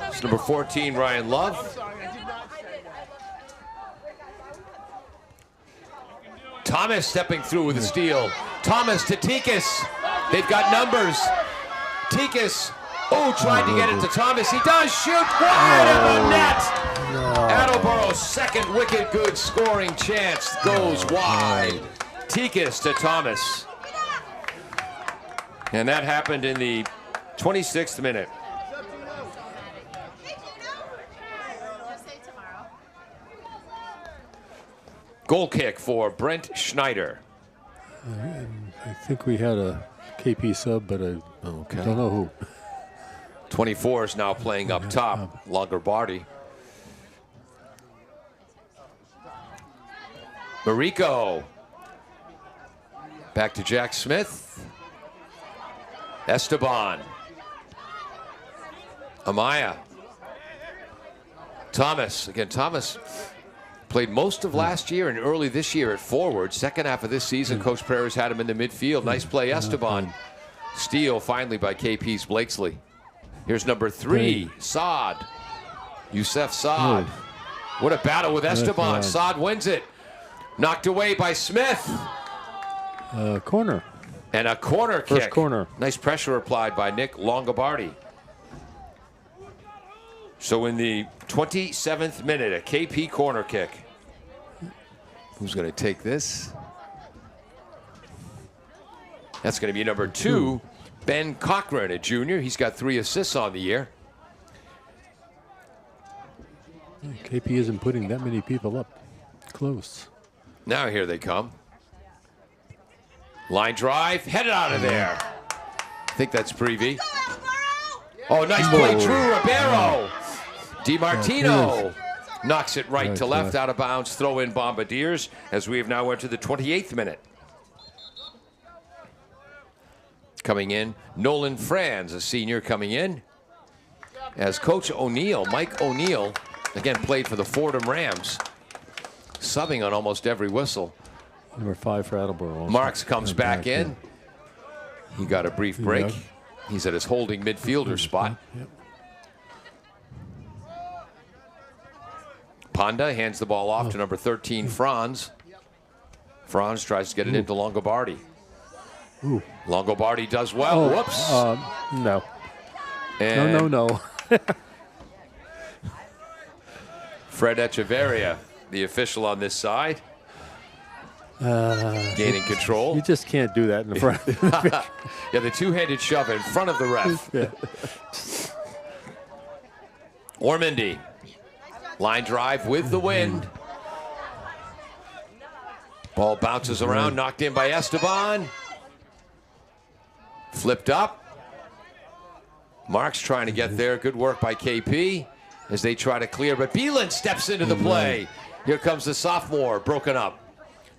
It's number 14, Ryan Love. Thomas stepping through with a steal. Thomas to Tikas. They've got numbers. Tikas. Oh, tried to get it to Thomas. He does shoot wide of the net. Attleboro's second wicked good scoring chance goes wide. Tikas to Thomas. And that happened in the 26th minute. Goal kick for Brent Schneider. I think we had a KP sub, but I don't know who. 24 is now playing up top. Longobardi. Mariko. Back to Jack Smith. Esteban. Amaya. Thomas. Again, Thomas played most of last year and early this year at forward. Second half of this season, Coach Pereira's had him in the midfield. Nice play, Esteban. Steal finally by KP's Blakesley. Here's number 3, Saad. Youssef Saad. What a battle with Esteban. Saad wins it. Knocked away by Smith. Corner. And a corner kick. First corner. Nice pressure applied by Nick Longobardi. So in the 27th minute, a KP corner kick. Who's going to take this? That's going to be number 2, Ben Cochran, a junior. He's got 3 assists on the year. KP isn't putting that many people up close. Now here they come. Line drive, headed out of there. I think that's Prevey. Oh, nice play, Drew Ribeiro. DiMartino knocks it right to left, out of bounds, throw in Bombardiers, as we have now entered the 28th minute. Coming in, Nolan Franz, a senior coming in. As Coach O'Neill, Mike O'Neill, again played for the Fordham Rams, subbing on almost every whistle. Number 5 for Attleboro. Marks comes back in. He got a brief break. He's at his holding midfielder spot. Ponda hands the ball off to number 13, Franz. Franz tries to get it into Longobardi. Longobardi does well. Whoops. No. And No. Fred Echeverria, the official on this side. Gaining control. You just can't do that in the front. Yeah, the two-handed shove in front of the ref. Yeah. Ormandy. Line drive with the wind. Ball bounces around, knocked in by Esteban. Flipped up. Marks trying to get there. Good work by KP as they try to clear, but Beelan steps into the play. Here comes the sophomore, broken up.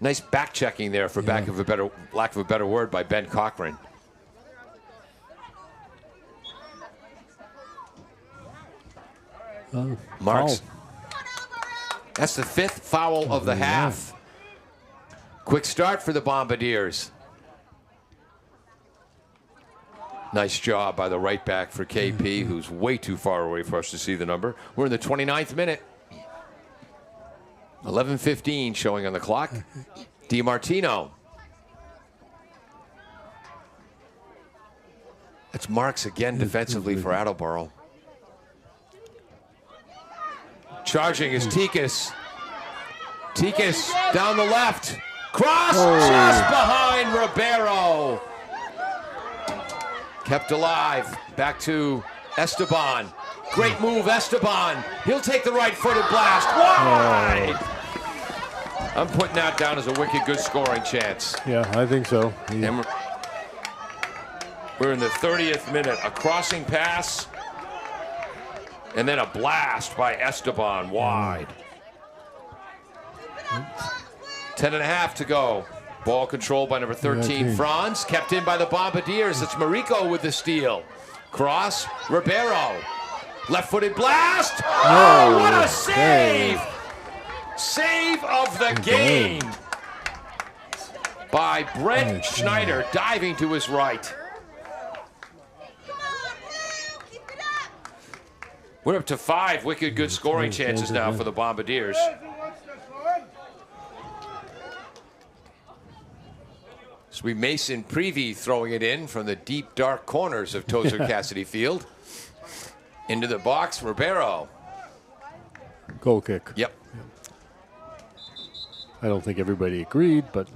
Nice back checking there for lack of a better word by Ben Cochran. Marks. That's the 5th foul of the half. Quick start for the Bombardiers. Nice job by the right back for KP, who's way too far away for us to see the number. We're in the 29th minute. 11:15 showing on the clock. DiMartino. That's Marks again defensively for Attleboro. Charging is Tikas. Tikas down the left. Cross just behind Ribeiro. Kept alive. Back to Esteban. Great move, Esteban. He'll take the right-footed blast. Wide! I'm putting that down as a wicked good scoring chance. Yeah, I think so. And we're in the 30th minute. A crossing pass. And then a blast by Esteban wide. 10.5 to go. Ball controlled by number 13, Franz. Kept in by the Bombardiers. It's Mariko with the steal. Cross, Ribeiro. Left-footed blast. Oh, what a save! Save of the game by Brent Schneider, diving to his right. We're up to 5 wicked good scoring chances now for the Bombardiers. Sweet Mason Prevey throwing it in from the deep, dark corners of Tozer Cassidy Field. Into the box, Ribeiro. Goal kick. Yep. I don't think everybody agreed, but...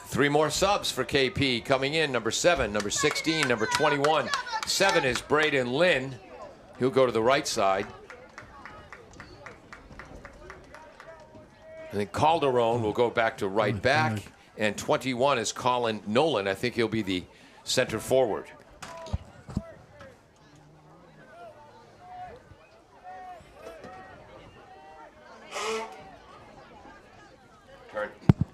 3 more subs for KP coming in. Number 7, number 16, number 21. 7 is Braden Lynn. He'll go to the right side. And then Calderon will go back to right back. And 21 is Colin Nolan. I think he'll be the center forward.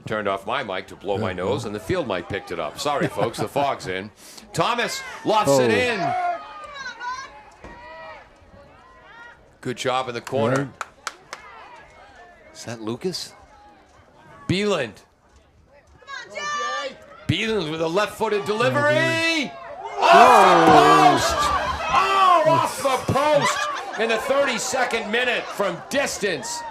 Turned off my mic to blow my nose, and the field mic picked it up. Sorry, folks, the fog's in. Thomas lofts it in. Good job in the corner. Is that Lucas? Beeland. Beeland with a left-footed delivery. Off the post! Oh, off the post in the 32nd minute from distance.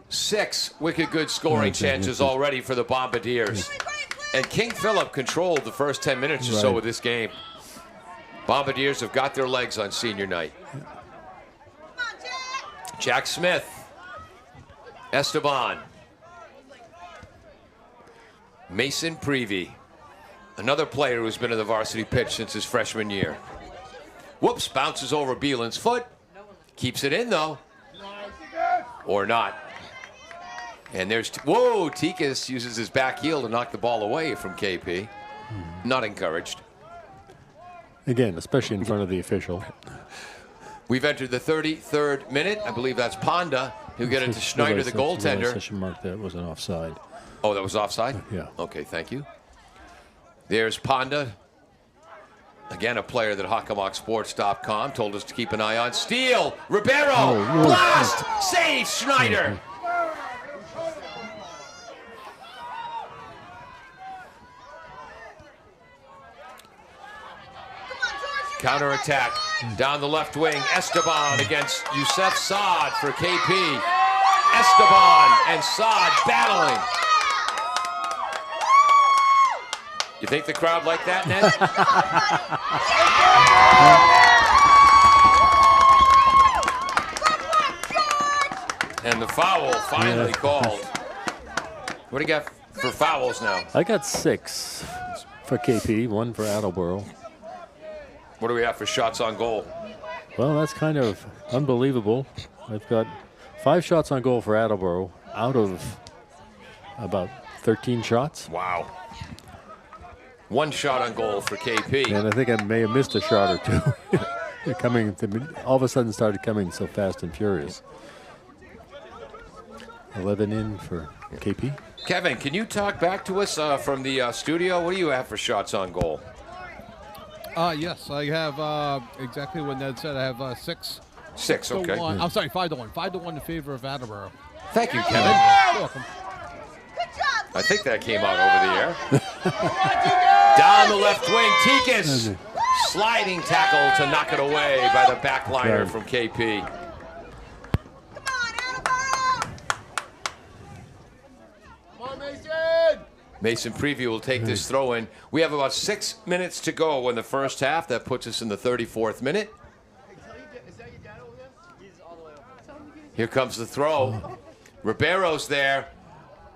Six wicked good scoring chances already for the Bombardiers. And King Philip controlled the first 10 minutes or so of this game. Bombardiers have got their legs on senior night. Jack Smith. Esteban. Mason Prevey. Another player who's been in the varsity pitch since his freshman year. Whoops, bounces over Beeland's foot. Keeps it in, though. Or not. And there's, whoa, Tikas uses his back heel to knock the ball away from KP. Not encouraged. Again, especially in front of the official. We've entered the 33rd minute. I believe that's Ponda. He'll get it to Schneider, the goaltender. Session mark that was an offside. Oh, that was offside? Yeah. Okay, thank you. There's Ponda. Again, a player that HockomockSports.com told us to keep an eye on. Steal! Ribeiro! Blast! Save Schneider! Counter-attack down the left wing. Esteban against Youssef Saad for KP. Esteban and Saad battling. You think the crowd liked that, Ned? And the foul finally called. What do you got for fouls now? I got 6 for KP, 1 for Attleboro. What do we have for shots on goal? Well, that's kind of unbelievable. I've got 5 shots on goal for Attleboro out of about 13 shots. Wow. 1 shot on goal for KP. And I think I may have missed a shot or 2. They're coming, all of a sudden started coming so fast and furious. 11 in for KP. Kevin, can you talk back to us from the studio? What do you have for shots on goal? Yes, I have exactly what Ned said. I have 6. 6, to okay. 1. I'm sorry, 5-1. 5-1 in favor of Attleboro. Thank you, Kevin. You're welcome. I think that came out over the air. Down the left wing, Tikas. Sliding tackle to knock it away by the backliner Right. from KP. Mason Preview will take this throw in. We have about 6 minutes to go in the first half. That puts us in the 34th minute. Here comes the throw. Ribeiro's there.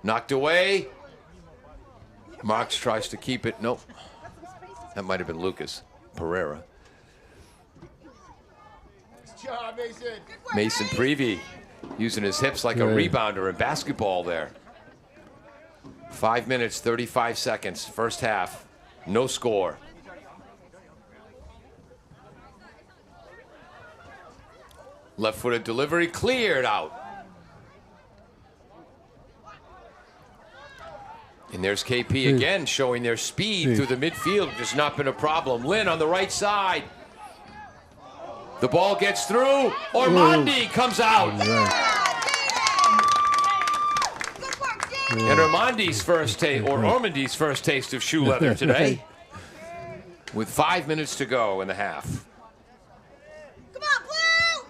Knocked away. Marks tries to keep it. Nope. That might have been Lucas Pereira. Mason Prevey using his hips like a rebounder in basketball there. 5 minutes, 35 seconds, first half. No score. Left-footed delivery cleared out. And there's KP again showing their speed through the midfield, which has not been a problem. Lynn on the right side. The ball gets through. Ormondi comes out. And Ormondi's first taste, or Ormondi's first taste of shoe leather today. With 5 minutes to go in the half. Come on, Blue!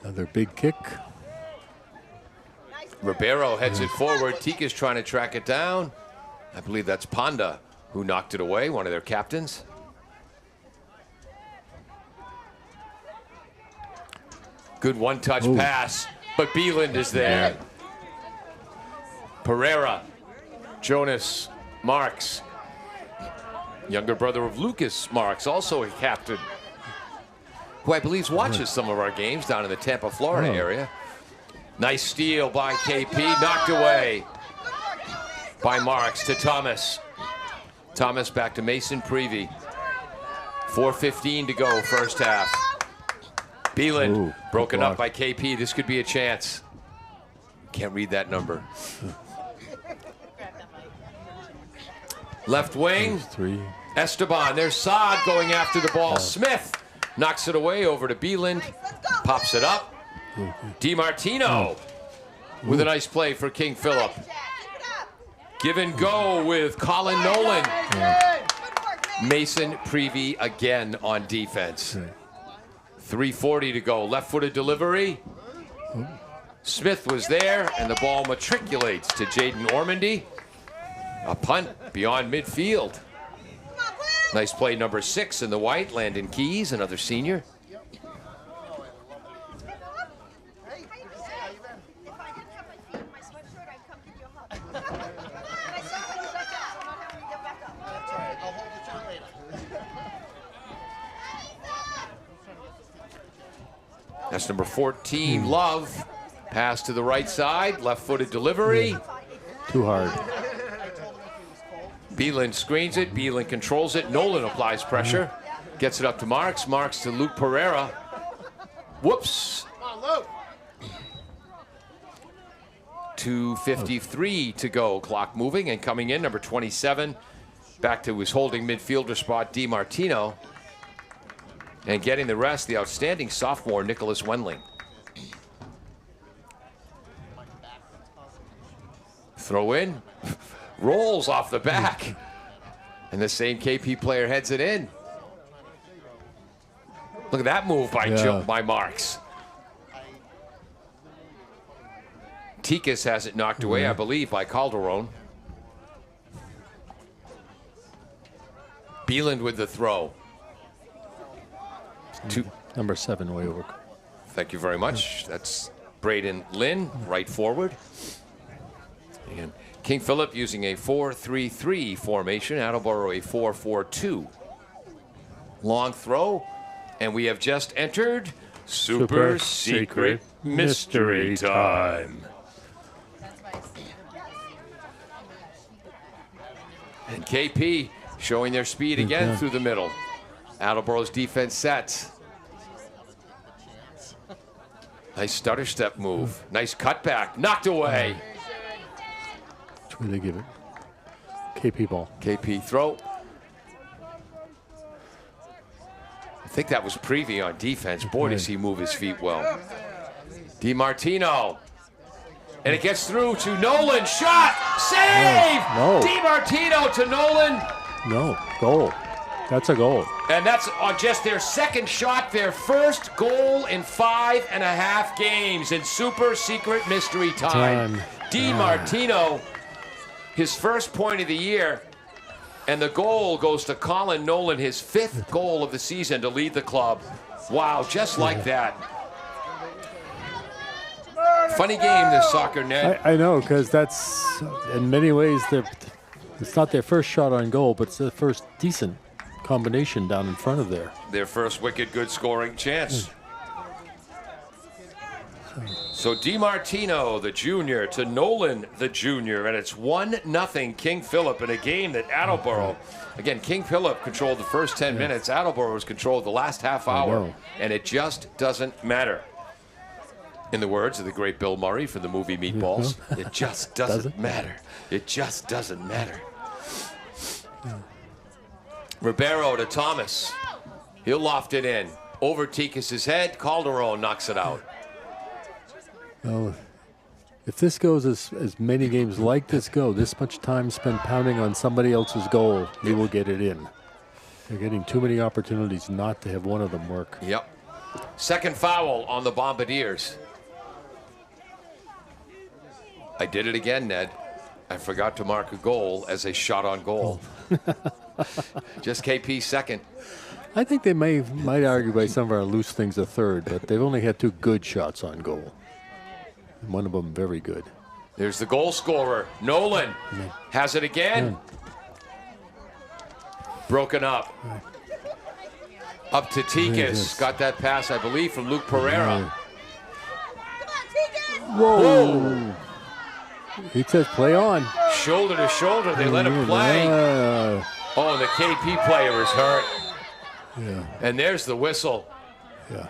Another big kick. Ribeiro heads it forward. Tika's trying to track it down. I believe that's Ponda who knocked it away, one of their captains. Good one-touch pass, but Bieland is there. Pereira, Jonas Marks, younger brother of Lucas Marks, also a captain, who I believe watches some of our games down in the Tampa, Florida area. Nice steal by KP, knocked away by Marks to Thomas. Thomas back to Mason Prevey. 4:15 to go, first half. Bieland broken up by KP. This could be a chance. Can't read that number. Left wing, Esteban. There's Saad going after the ball. Smith knocks it away over to Bieland. Pops it up. DiMartino with a nice play for King Philip. Give and go with Colin Nolan. Mason Prevey again on defense. 3:40 to go. Left-footed delivery. Smith was there, and the ball matriculates to Jaden Ormondy. A punt beyond midfield. Nice play, number 6 in the white. Landon Keys, another senior. That's number 14, Love. Pass to the right side, left-footed delivery. Too hard. Bieland screens it, Bieland controls it. Nolan applies pressure. Gets it up to Marks. Marks to Luke Pereira. Whoops. 2:53 to go. Clock moving and coming in, number 27. Back to his holding midfielder spot, DiMartino. And getting the rest, the outstanding sophomore, Nicholas Wendling. Throw in. Rolls off the back. And the same KP player heads it in. Look at that move by Marks. Tikas has it knocked away, I believe, by Calderon. Bieland with the throw. Number 7 way over. Thank you very much. That's Braden Lynn, right forward. And King Philip using a 4-3-3 formation. Attleboro a 4-4-2. Long throw. And we have just entered Super Secret Mystery Time. And KP showing their speed again through the middle. Attleboro's defense sets. Nice stutter step move. Nice cutback. Knocked away. Which way they give it? KP ball. KP throw. I think that was Prevey on defense. Boy, does he move his feet well. DiMartino. And it gets through to Nolan. Shot! Save! No. DiMartino to Nolan. No. Goal. That's a goal. And that's on just their second shot, their first goal in 5.5 games in Super Secret Mystery Time. DiMartino, his first point of the year, and the goal goes to Colin Nolan, his 5th goal of the season to lead the club. Wow, just like that. Funny game, this soccer net. I know, because that's, in many ways, it's not their first shot on goal, but it's their first decent combination down in front of there. Their first wicked good scoring chance. So DiMartino, the junior, to Nolan, the junior, and it's 1-0 King Philip in a game that Attleboro, again, King Philip controlled the first 10 minutes. Attleboro has controlled the last half hour, and it just doesn't matter. In the words of the great Bill Murray from the movie Meatballs, it just doesn't matter. It just doesn't matter. Ribeiro to Thomas. He'll loft it in. Over Tikas' head. Calderon knocks it out. Well, if this goes as many games like this go, this much time spent pounding on somebody else's goal, you will get it in. They're getting too many opportunities not to have one of them work. Yep. Second foul on the Bombardiers. I did it again, Ned. I forgot to mark a goal as a shot on goal. Just KP second. I think they might argue by some of our loose things a third, but they've only had 2 good shots on goal. And one of them very good. There's the goal scorer. Nolan has it again. Broken up. Up to Tikas. Got that pass, I believe, from Luke Pereira. Whoa. He says play on. Shoulder to shoulder. They let him play. Oh, and the KP player is hurt. Yeah. And there's the whistle. Yeah.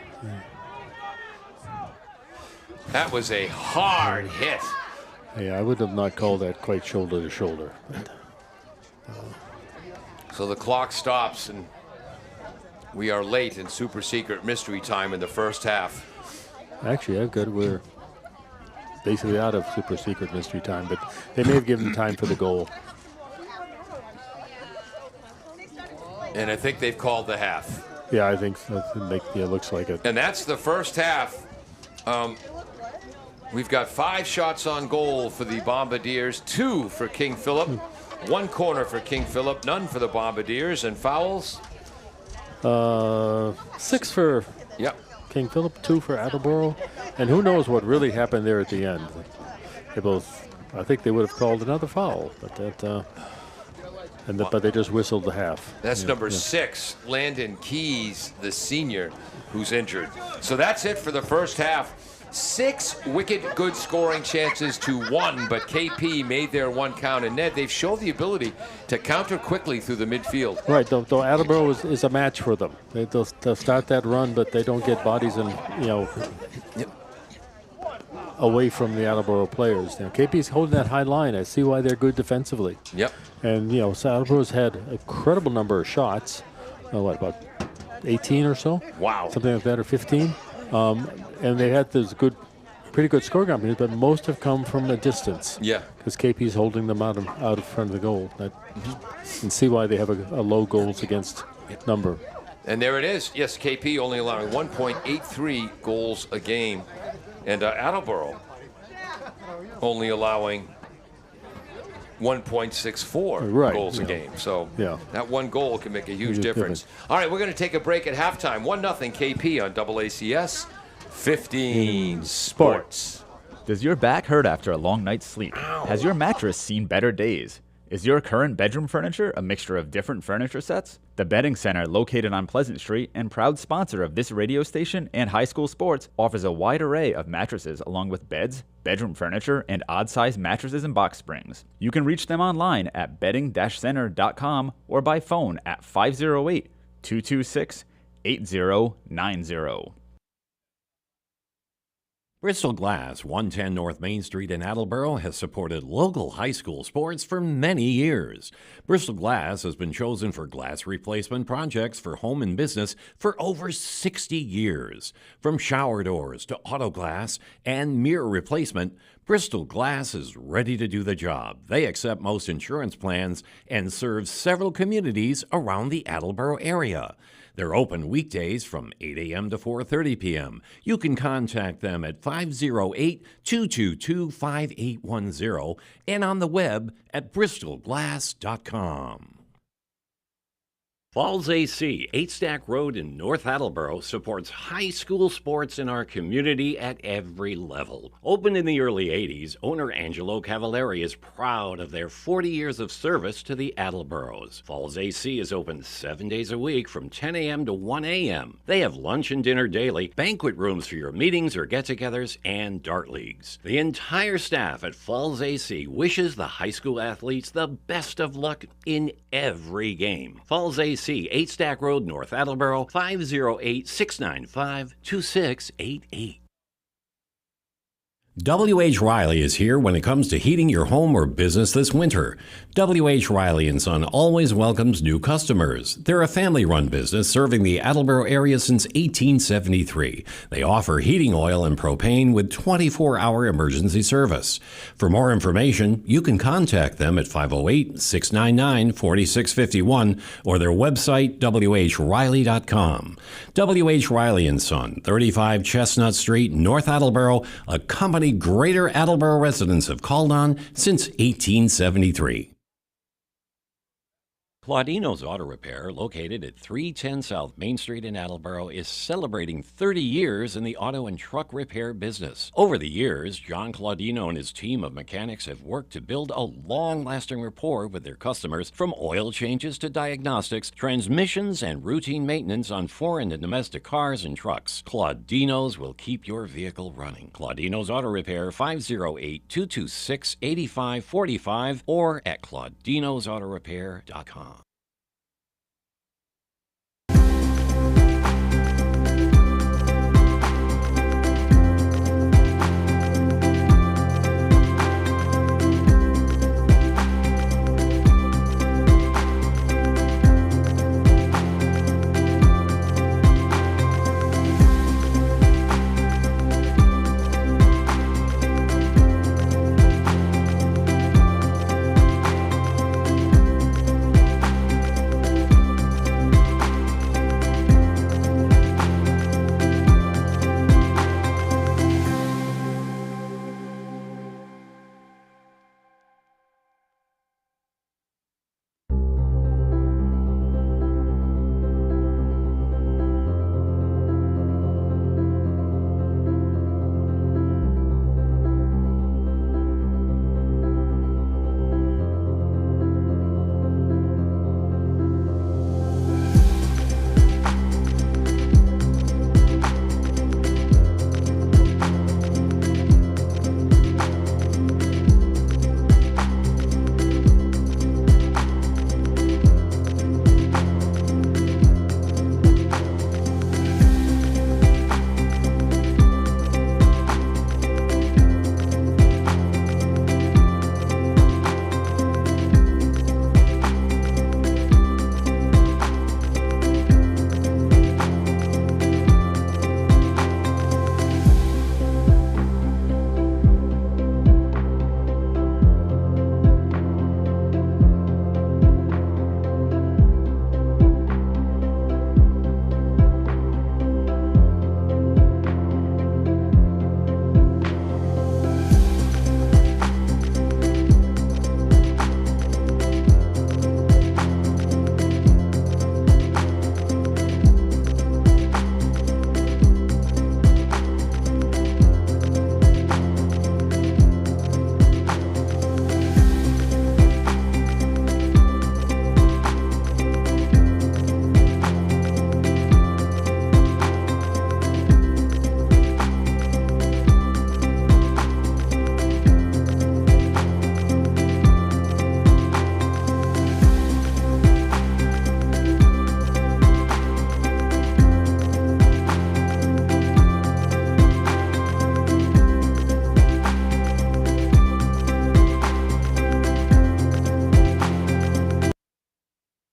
That was a hard hit. Yeah, I would have not called that quite shoulder to shoulder. So the clock stops, and we are late in Super Secret Mystery Time in the first half. Actually, we're basically out of Super Secret Mystery Time, but they may have given time for the goal. And I think they've called the half. Yeah, I think so. It looks like it. And that's the first half. We've got 5 shots on goal for the Bombardiers, 2 for King Philip, 1 corner for King Philip, none for the Bombardiers, and fouls? 6 for King Philip, 2 for Attleboro, and who knows what really happened there at the end. I think they would have called another foul, but but they just whistled the half. That's number 6, Landon Keys, the senior, who's injured. So that's it for the first half. 6 wicked good scoring chances to 1, but KP made their 1 count. And Ned, they've shown the ability to counter quickly through the midfield. Right, though Attleboro is a match for them. They'll start that run, but they don't get bodies and away from the Attleboro players. Now KP's holding that high line. I see why they're good defensively. Yep. And so Attleboro's had a incredible number of shots. About 18 or so? Wow. Something like that, or 15. And they had this pretty good scoring opportunities, but most have come from a distance. Yeah. Because KP's holding them out of front of the goal. And see why they have a low goals against number. And there it is. Yes, KP only allowing 1.83 goals a game. And Attleboro only allowing 1.64 goals a game. So that 1 goal can make a huge difference. All right, we're going to take a break at halftime. 1-0 KP on AACS. 15 sports. Does your back hurt after a long night's sleep? Has your mattress seen better days? Is your current bedroom furniture a mixture of different furniture sets? The Bedding Center, located on Pleasant Street and proud sponsor of this radio station and high school sports, offers a wide array of mattresses along with beds, bedroom furniture, and odd-sized mattresses and box springs. You can reach them online at bedding-center.com or by phone at 508-226-8090. Bristol Glass, 110 North Main Street in Attleboro, has supported local high school sports for many years. Bristol Glass has been chosen for glass replacement projects for home and business for over 60 years. From shower doors to auto glass and mirror replacement, Bristol Glass is ready to do the job. They accept most insurance plans and serve several communities around the Attleboro area. They're open weekdays from 8 a.m. to 4:30 p.m. You can contact them at 508-222-5810 and on the web at bristolglass.com. Falls AC, 8 Stack Road in North Attleboro, supports high school sports in our community at every level. Opened in the early 80s, owner Angelo Cavallari is proud of their 40 years of service to the Attleboros. Falls AC is open 7 days a week from 10 a.m. to 1 a.m. They have lunch and dinner daily, banquet rooms for your meetings or get-togethers, and dart leagues. The entire staff at Falls AC wishes the high school athletes the best of luck in every game. Falls AC, 8 Stack Road, North Attleboro, 508-695-2688. W.H. Riley is here when it comes to heating your home or business this winter. W.H. Riley & Son always welcomes new customers. They're a family-run business serving the Attleboro area since 1873. They offer heating oil and propane with 24-hour emergency service. For more information, you can contact them at 508-699-4651 or their website, whriley.com. W.H. Riley & Son, 35 Chestnut Street, North Attleboro, a company Greater Attleboro residents have called on since 1873. Claudino's Auto Repair, located at 310 South Main Street in Attleboro, is celebrating 30 years in the auto and truck repair business. Over the years, John Claudino and his team of mechanics have worked to build a long-lasting rapport with their customers, from oil changes to diagnostics, transmissions, and routine maintenance on foreign and domestic cars and trucks. Claudino's will keep your vehicle running. Claudino's Auto Repair, 508-226-8545 or at claudinosautorepair.com.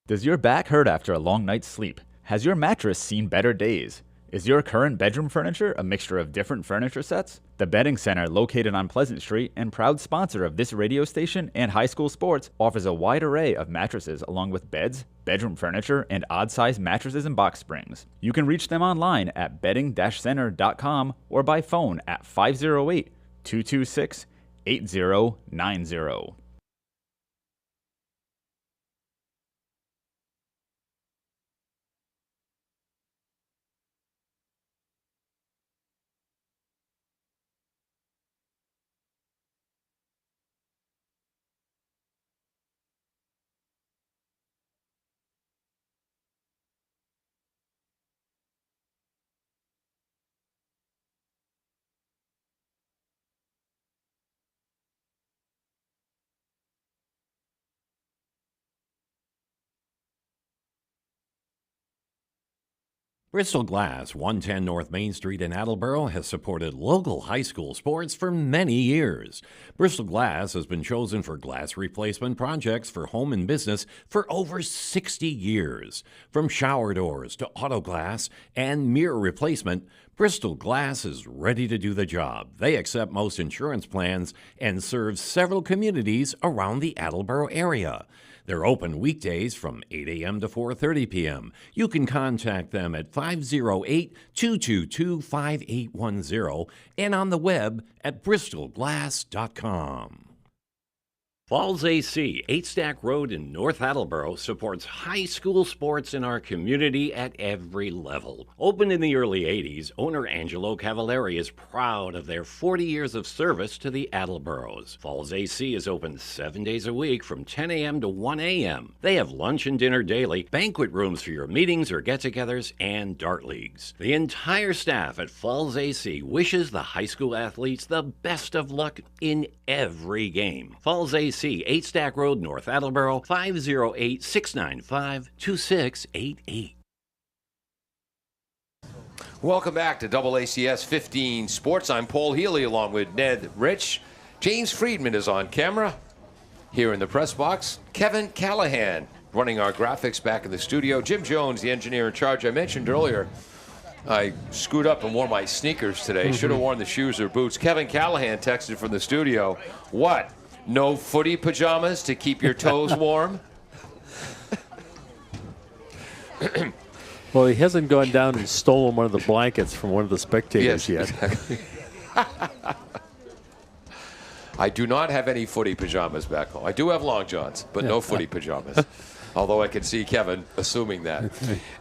Does your back hurt after a long night's sleep? Has your mattress seen better days? Is your current bedroom furniture a mixture of different furniture sets? The Bedding Center, located on Pleasant Street and proud sponsor of this radio station and high school sports, offers a wide array of mattresses along with beds, bedroom furniture, and odd-sized mattresses and box springs. You can reach them online at bedding-center.com or by phone at 508-226-8090. Bristol Glass, 110 North Main Street in Attleboro, has supported local high school sports for many years. Bristol Glass has been chosen for glass replacement projects for home and business for over 60 years. From shower doors to auto glass and mirror replacement, Bristol Glass is ready to do the job. They accept most insurance plans and serve several communities around the Attleboro area. They're open weekdays from 8 a.m. to 4:30 p.m. You can contact them at 508-222-5810 and on the web at bristolglass.com. Falls AC, 8 Stack Road in North Attleboro, supports high school sports in our community at every level. Opened in the early 80s, owner Angelo Cavallari is proud of their 40 years of service to the Attleboros. Falls AC is open 7 days a week from 10 a.m. to 1 a.m. They have lunch and dinner daily, banquet rooms for your meetings or get-togethers, and dart leagues. The entire staff at Falls AC wishes the high school athletes the best of luck in every game. Falls AC, 8 Stack Road, North Attleboro, 508-695-2688. Welcome back to AACS 15 Sports. I'm Paul Healy along with Ned Rich. James Friedman is on camera here in the press box. Kevin Callahan running our graphics back in the studio. Jim Jones, the engineer in charge. I mentioned earlier I screwed up and wore my sneakers today. Should have worn the shoes or boots. Kevin Callahan texted from the studio, what? No footy pajamas to keep your toes warm? Well, he hasn't gone down and stolen one of the blankets from one of the spectators yet. Exactly. I do not have any footy pajamas back home. I do have long johns, but no footy pajamas. Although I can see Kevin assuming that.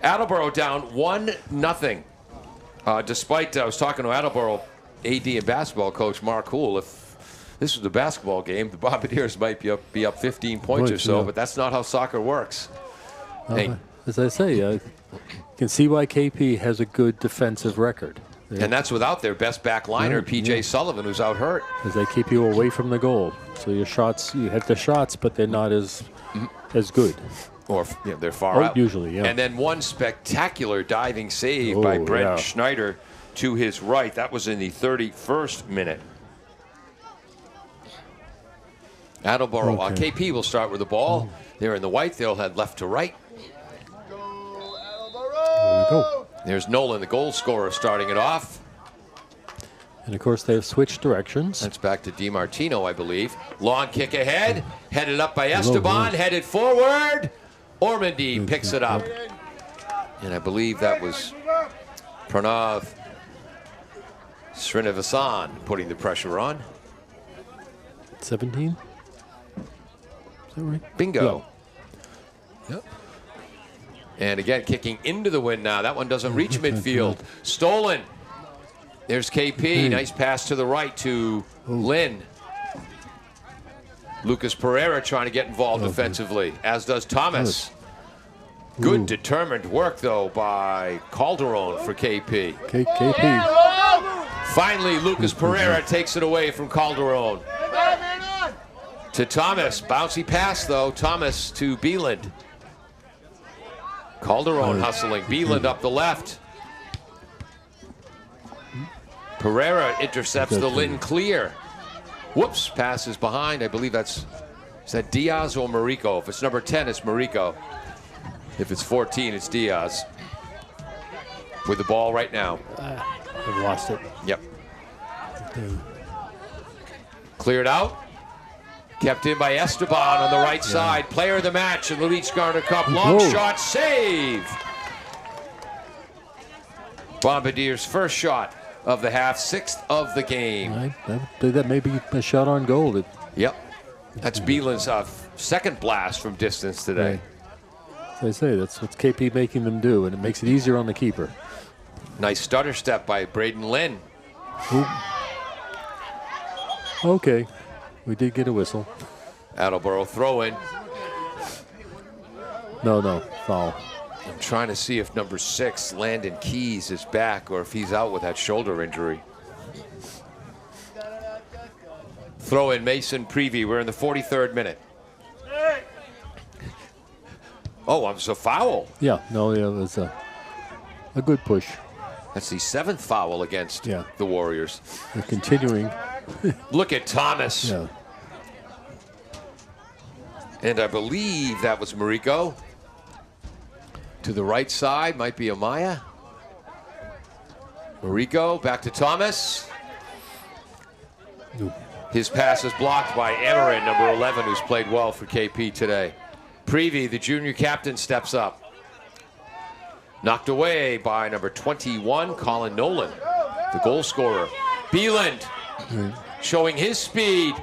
Attleboro down 1-0. Despite, I was talking to Attleboro AD and basketball coach Mark Houle. If this was the basketball game, the Bombardiers might be up 15 points or so, but that's not how soccer works. Hey. As I say, you can see why KP has a good defensive record. And that's without their best back liner, P.J. Sullivan, who's out hurt. As they keep you away from the goal. So your shots, you hit the shots, but they're not as good. Or they're far out. Usually, yeah. And then one spectacular diving save by Brent Schneider to his right. That was in the 31st minute. Attleboro, KP will start with the ball. They're in the white. They'll head left to right. There we go. There's Nolan, the goal scorer, starting it off. And, of course, they've switched directions. That's back to DiMartino, I believe. Long kick ahead. Headed up by Esteban. Headed forward. Ormandy picks it up. And I believe that was Pranav Srinivasan putting the pressure on. 17? Is that right? Bingo. Yep. And again, kicking into the wind now. That one doesn't reach midfield. Stolen. There's KP. Nice pass to the right to Lynn. Lucas Pereira trying to get involved defensively, as does Thomas. Good determined work, though, by Calderon for KP. KP. Finally, Lucas Pereira takes it away from Calderon. To Thomas. Bouncy pass, though. Thomas to Beeland. Calderon hustling. Beeland up the left. Pereira intercepts the Lynn clear. Whoops, passes behind. I believe is that Diaz or Marico? If it's number 10, it's Marico. If it's 14, it's Diaz with the ball right now. They've lost it. Yep. Cleared out. Kept in by Esteban on the right side. Player of the match in the Luis Garner Cup. Long shot, save. Bombardiers' first shot of the half, 6th of the game. That may be a shot on goal. Yep. That's Bielen's second blast from distance today. As I say, that's what KP making them do, and it makes it easier on the keeper. Nice stutter step by Braden Lynn. Okay, we did get a whistle. Attleboro throw in. No, foul. I'm trying to see if number 6, Landon Keys, is back or if he's out with that shoulder injury. Throw in Mason Prevey. We're in the 43rd minute. Oh, it's a foul. Yeah, it was a good push. That's the 7th foul against the Warriors. They're continuing. Look at Thomas. Yeah. And I believe that was Mariko. To the right side, might be Amaya. Mariko, back to Thomas. His pass is blocked by Amarin, number 11, who's played well for KP today. Prevey, the junior captain, steps up. Knocked away by number 21, Colin Nolan, the goal scorer. Bieland showing his speed.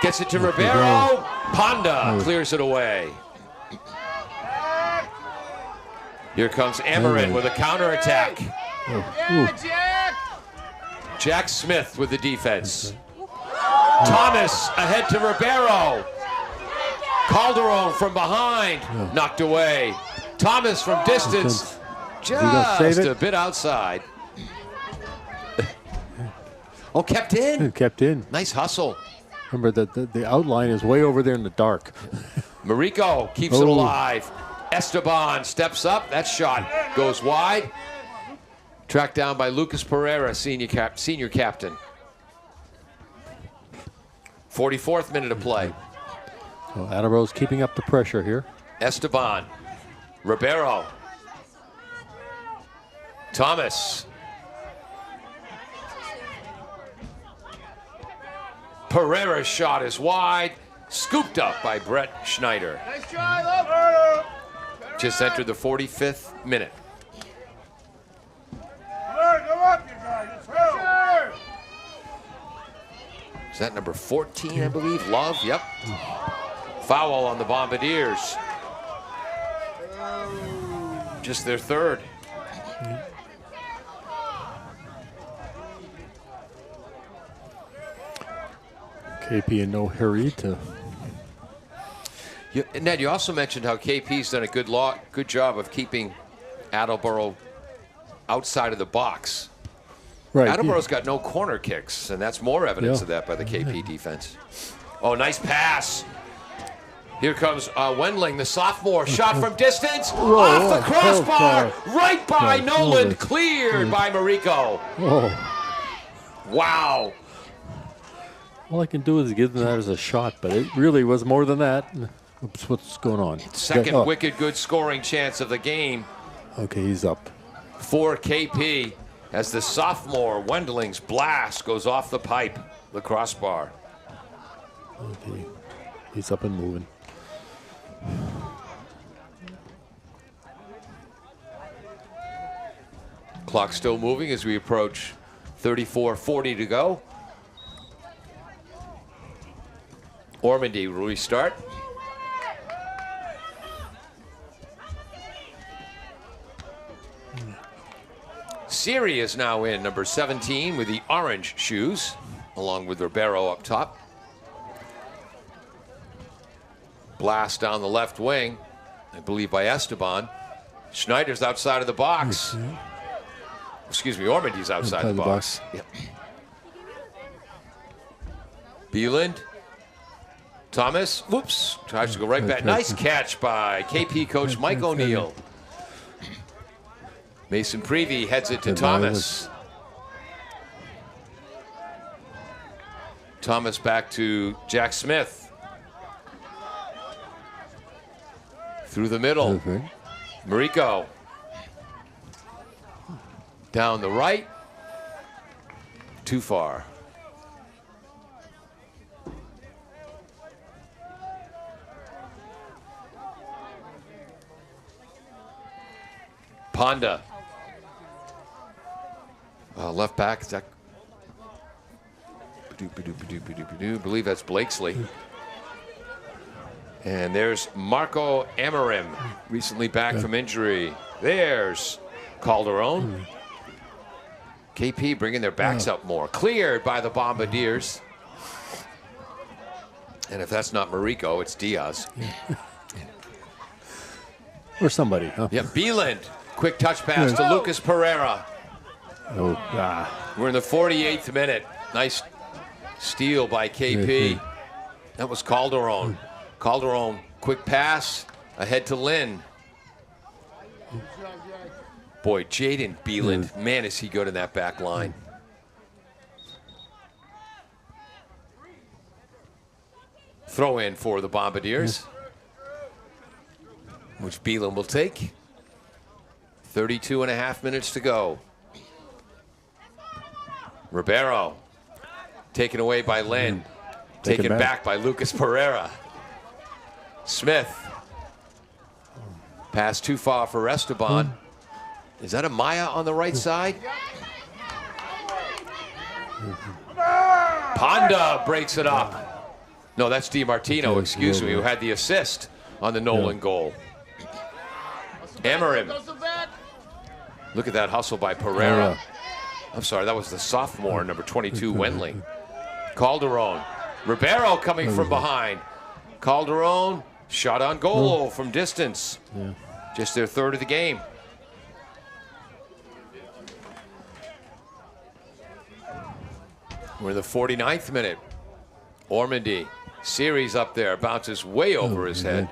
Gets it to Ribeiro. Ponda clears it away. Here comes Amarin with a counterattack. Jack Smith with the defense. Thomas ahead to Ribeiro. Calderon from behind. Knocked away. Thomas from distance. Just a bit outside. Oh, kept in. Kept in. Nice hustle. Remember that the outline is way over there in the dark. Mariko keeps it alive. Esteban steps up. That shot goes wide. Tracked down by Lucas Pereira, senior captain. 44th minute of play. So Attleboro's keeping up the pressure here. Esteban. Ribeiro. Thomas. Pereira's shot is wide. Scooped up by Brett Schneider. Nice try, love. Just entered the 45th minute. Is that number 14, I believe? Love, yep. Foul on the Bombardiers. Just their third. KP in no hurry to... Ned, you also mentioned how KP's done a good job of keeping Attleboro outside of the box. Right. Attleboro's got no corner kicks, and that's more evidence of that by the KP defense. Oh, nice pass. Here comes Wendling, the sophomore. Shot from distance. Off the crossbar. Right by Nolan. Cleared by Mariko. Wow. All I can do is give them that as a shot, but it really was more than that. Oops, what's going on? Second wicked good scoring chance of the game. Okay, he's up. For KP as the sophomore Wendling's blast goes off the pipe, the crossbar. Okay, he's up and moving. Clock still moving as we approach 34:40 to go. Ormandy will restart. Siri is now in, number 17 with the orange shoes, along with Ribeiro up top. Blast down the left wing, I believe by Esteban. Schneider's outside of the box. Excuse me, Ormandy's outside the box. Yep. Bieland. Thomas, whoops, tries to go right back. Nice catch by KP coach Mike O'Neill. Mason Prevey heads it to Thomas. Thomas back to Jack Smith. Through the middle. Mariko. Down the right. Too far. Ponda. Left back. Is that? I believe that's Blakesley. And there's Marco Amarim, recently back from injury. There's Calderon. KP bringing their backs up more. Cleared by the Bombardiers. And if that's not Mariko, it's Diaz. Or somebody, huh? Yeah, Bieland. Quick touch pass to Lucas Pereira. We're in the 48th minute. Nice steal by KP. That was Calderon. Calderon, quick pass ahead to Lynn. Boy, Jaden Bieland, man, is he good in that back line. Throw in for the Bombardiers, which Bieland will take. 32 and a half minutes to go. Ribeiro, taken away by Lynn. Taken back by Lucas Pereira. Smith. Pass too far for Esteban. Is that a Maya on the right side? Ponda breaks it up. No, that's DiMartino, excuse me, who had the assist on the Nolan goal. Amarim. Look at that hustle by Pereira. I'm sorry, that was the sophomore, number 22, Wendling. Calderon. Ribeiro coming from behind. Calderon, shot on goal from distance. Just their third of the game. We're in the 49th minute. Ormandy, series up there, bounces way over his head.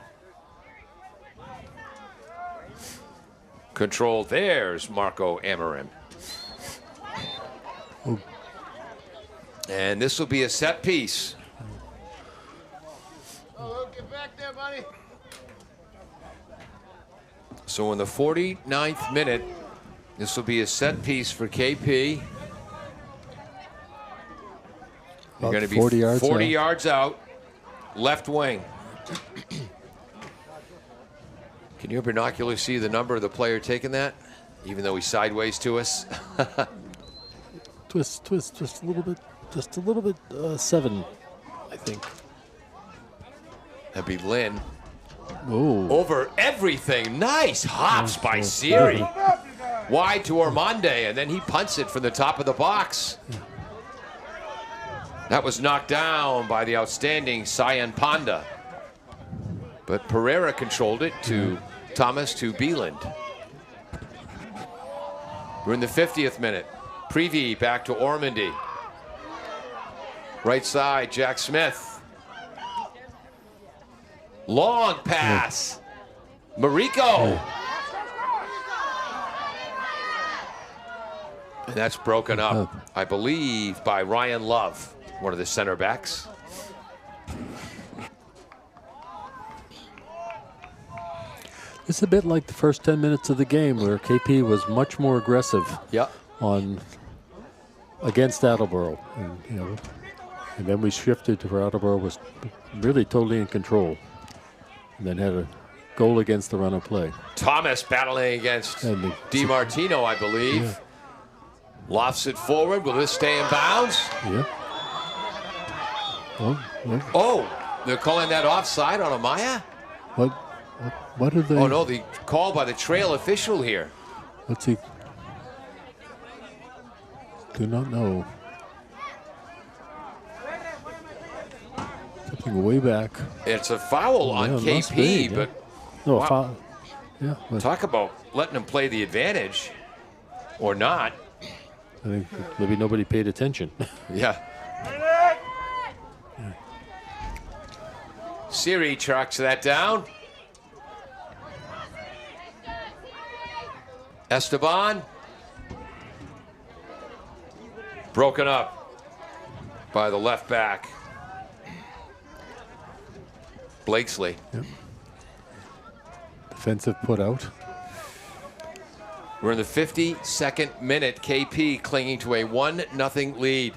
Control, there's Marco Amarim. And this will be a set piece. Get back there, buddy. So in the 49th minute, this will be a set piece for KP. You're going to be 40 yards out, left wing. Can your binoculars see the number of the player taking that, even though he's sideways to us? Twist, just a little bit, 7, I think. That'd be Lynn. Oh. Over everything. Nice hops by Siri. Wide to Ormonde, and then he punts it from the top of the box. That was knocked down by the outstanding Cyan Ponda. But Pereira controlled it to Thomas to Bieland. We're in the 50th minute. Prevey back to Ormandy. Right side, Jack Smith. Long pass. Mariko. And that's broken up, I believe, by Ryan Love, one of the center backs. It's a bit like the first 10 minutes of the game where KP was much more aggressive against Attleboro. And then we shifted to where Attleboro was really totally in control. And then had a goal against the run of play. Thomas battling against DiMartino, I believe. Yeah. Lofts it forward. Will this stay in bounds? Yeah. Oh, they're calling that offside on Amaya? What did they? Oh, no, the call by the trail official here. Let's see. Do not know. Something way back. It's a foul on KP, but no, a foul. Yeah. Talk about letting him play the advantage or not. I think maybe nobody paid attention. Yeah. Siri tracks that down. Esteban. Broken up by the left back. Blakesley. Yep. Defensive put out. We're in the 52nd minute. KP clinging to a 1-0 lead.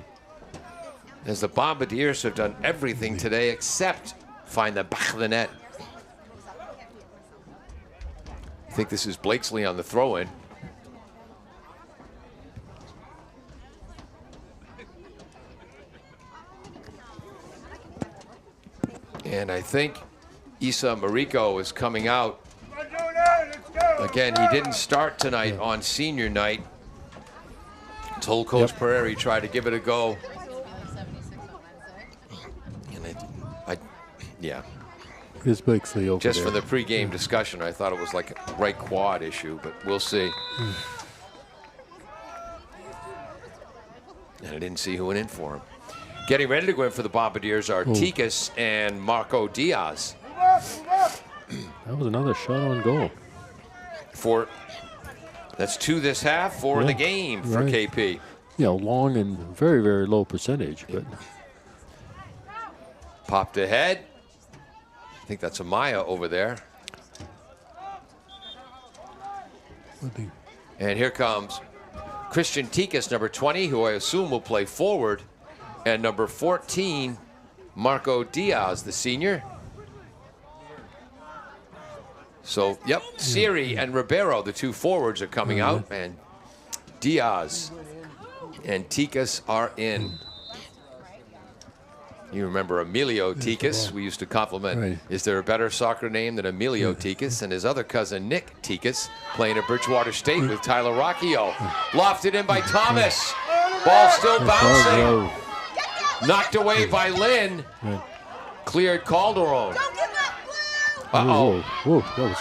As the Bombardiers have done everything today except find the back of the net. I think this is Blakesley on the throw-in. And I think Issa Mariko is coming out. Again, he didn't start tonight on senior night. Told Coach Pereira he tried to give it a go. And yeah. Here's Blakesley over Just there. for the pregame discussion, I thought it was like a right quad issue, but we'll see. And I didn't see who went in for him. Getting ready to go in for the Bombardiers are Tikas and Marco Diaz. That was another shot on goal. That's 2 this half, 4 in the game for KP. Long and very, very low percentage, but Popped ahead. I think that's Amaya over there. And here comes Christian Tikas, number 20, who I assume will play forward, and number 14, Marco Diaz, the senior. So, Siri and Ribeiro, the 2 forwards, are coming out, and Diaz and Tikas are in. You remember Emilio Tikas? We used to compliment. Right. Is there a better soccer name than Emilio Tikas? And his other cousin, Nick Tikas, playing at Bridgewater State with Tyler Rocchio. Lofted in by Thomas. Ball still bouncing. Knocked away by Lynn. Cleared Calderon. Don't give up, Blue! Uh-oh. Whoa, that was.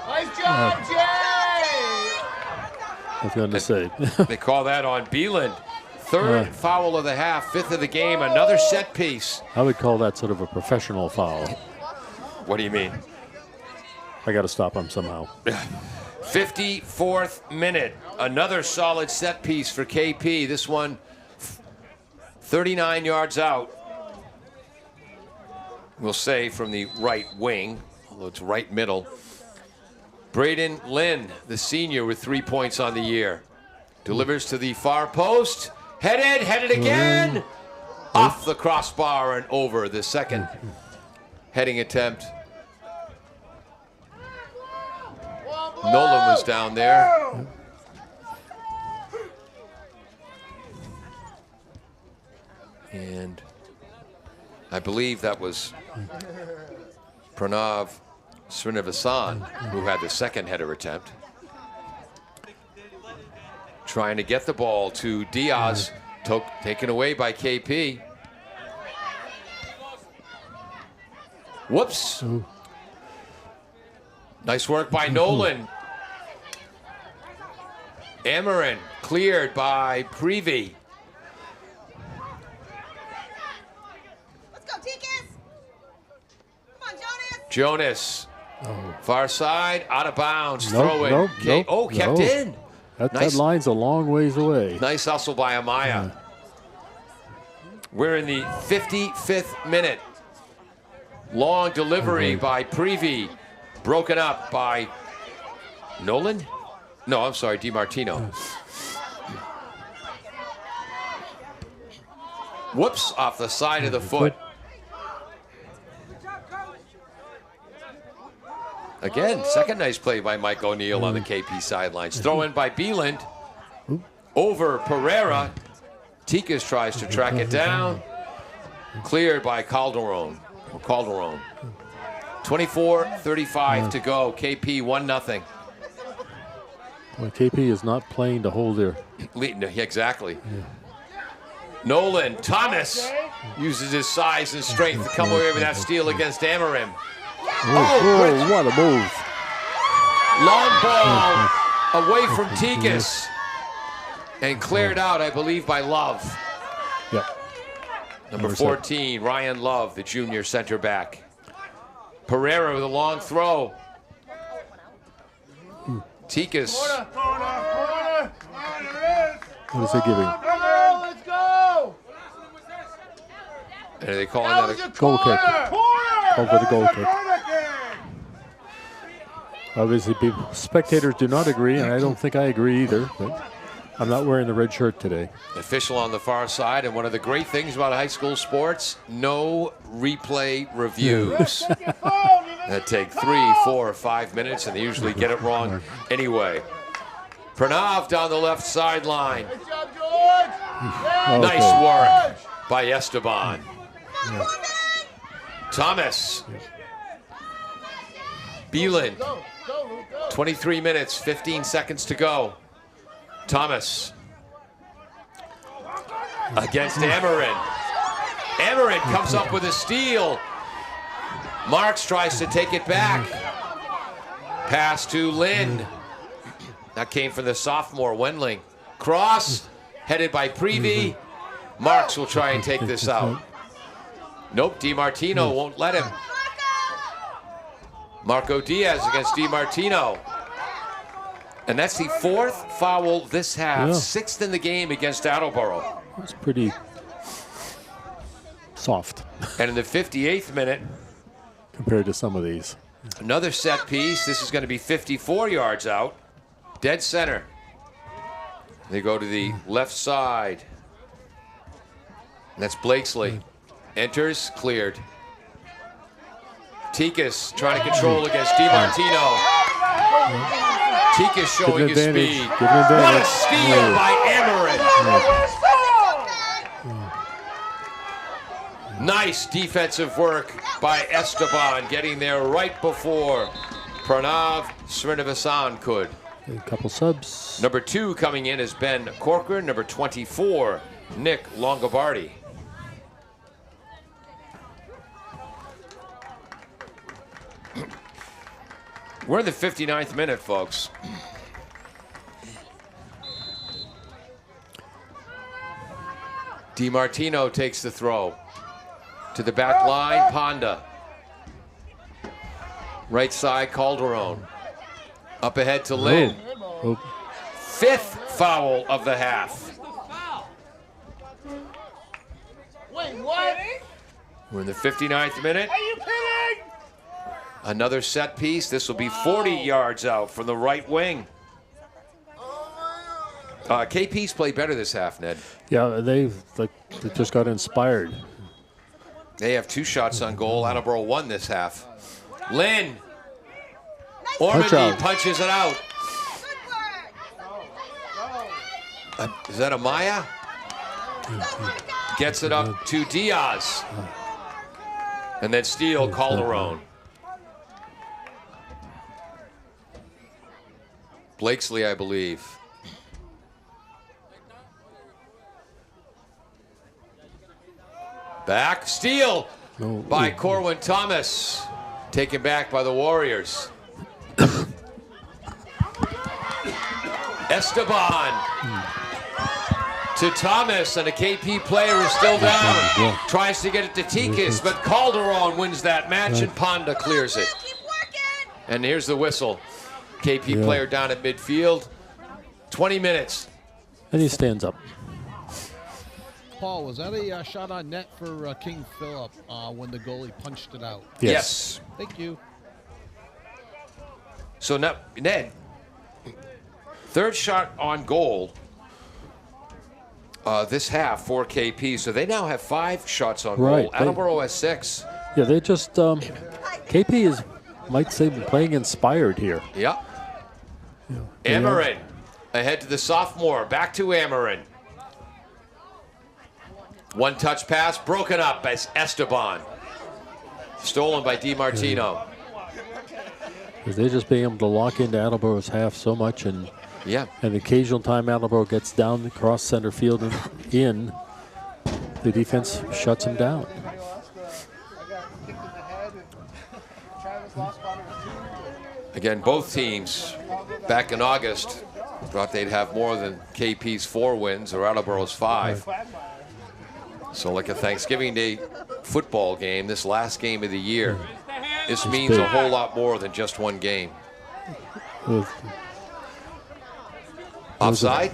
Nice job, Jay! I was going to say. They call that on Beeland. 3rd foul of the half, 5th of the game, another set piece. I would call that sort of a professional foul. What do you mean? I got to stop him somehow. 54th minute, another solid set piece for KP. This one 39 yards out. We'll say from the right wing, although it's right middle. Braden Lynn, the senior, with 3 points on the year. Delivers to the far post. Headed again. Off the crossbar and over the second heading attempt. Nolan was down there. And I believe that was Pranav Srinivasan who had the second header attempt. Trying to get the ball to Diaz, taken away by KP. Whoops. Nice work by Nolan. Amarin cleared by Prevey. Let's go, Tikas! Come on, Jonas! Jonas. Far side, out of bounds. Nope, Throw it. nope, Kept no. in. That line's a long ways away. Nice hustle by Amaya. We're in the 55th minute. Long delivery by Prevey. Broken up by Nolan? No, I'm sorry, DiMartino. Whoops, off the side of the foot. Again, second nice play by Mike O'Neill on the KP sidelines. Throw in by Beeland. Over Pereira. Tikas tries to track it down. Cleared by Calderon. 24:35 to go. KP 1-0. Well, KP is not playing to hold their. Exactly. Nolan Thomas uses his size and strength to come away with that steal against Amarim. Oh, what a move. Long ball away from Tikas. And cleared out, I believe, by Love. Yep. Number 14, Ryan Love, the junior center back. Pereira with a long throw. Tikas. What is he giving? Let's go! And are they calling that a Goal kick. Over the goal kick. Obviously, spectators do not agree, and I don't think I agree either. But I'm not wearing the red shirt today. Official on the far side, and one of the great things about high school sports, no replay reviews. That take 3, 4, 5 minutes, and they usually get it wrong anyway. Pranav down the left sideline. Nice work by Esteban. Thomas. Beelan. 23 minutes, 15 seconds to go. Thomas. Against Amarin. Amarin comes up with a steal. Marks tries to take it back. Pass to Lynn. That came from the sophomore, Wendling. Cross, headed by Prevey. Marks will try and take this out. Nope, DiMartino won't let him. Marco Diaz against DiMartino. And that's the 4th foul this half, 6th in the game against Attleboro. That's pretty soft. And in the 58th minute, compared to some of these. Another set piece. This is going to be 54 yards out. Dead center. They go to the left side. And that's Blakesley. Enters, cleared. Tikas trying to control against DiMartino. Tikas showing his speed. What a steal by Amarin. Nice defensive work by Esteban, getting there right before Pranav Srinivasan could. A couple subs. Number 2 coming in is Ben Corcoran. Number 24, Nick Longobardi. We're in the 59th minute, folks. DiMartino takes the throw. To the back line, Ponda. Right side, Calderon. Up ahead to Lynn. 5th foul of the half. Wait, what? We're in the 59th minute. Are you kidding? Another set piece. This will be 40 yards out from the right wing. KP's played better this half, Ned. Yeah, they just got inspired. They have 2 shots on goal. Attleboro won this half. Lynn. Ormandy punches it out. Is that Amaya? Gets it up to Diaz. And then steal Calderon. Blakesley, I believe. Back, steal by Corwin Thomas. Taken back by the Warriors. Esteban to Thomas, and a KP player is still down. Tries to get it to Tikas, but Calderon wins that match, and Ponda clears it. And here's the whistle. KP player down at midfield. 20 minutes. And he stands up. Paul, was that a shot on net for King Philip when the goalie punched it out? Yes. Thank you. So now, Ned, 3rd shot on goal this half for KP. So they now have 5 shots on goal. Attleboro has 6. Yeah, they just KP is, might say, playing inspired here. Yeah. Amarin ahead to the sophomore. Back to Amarin. One touch pass broken up by Esteban. Stolen by DiMartino. They're just being able to lock into Attleboro's half so much, and and the occasional time Attleboro gets down across center field and in, the defense shuts them down. Again, both teams back in August thought they'd have more than KP's 4 wins or Attleboro's 5. So like a Thanksgiving Day football game, this last game of the year, this means a whole lot more than just one game. Offside?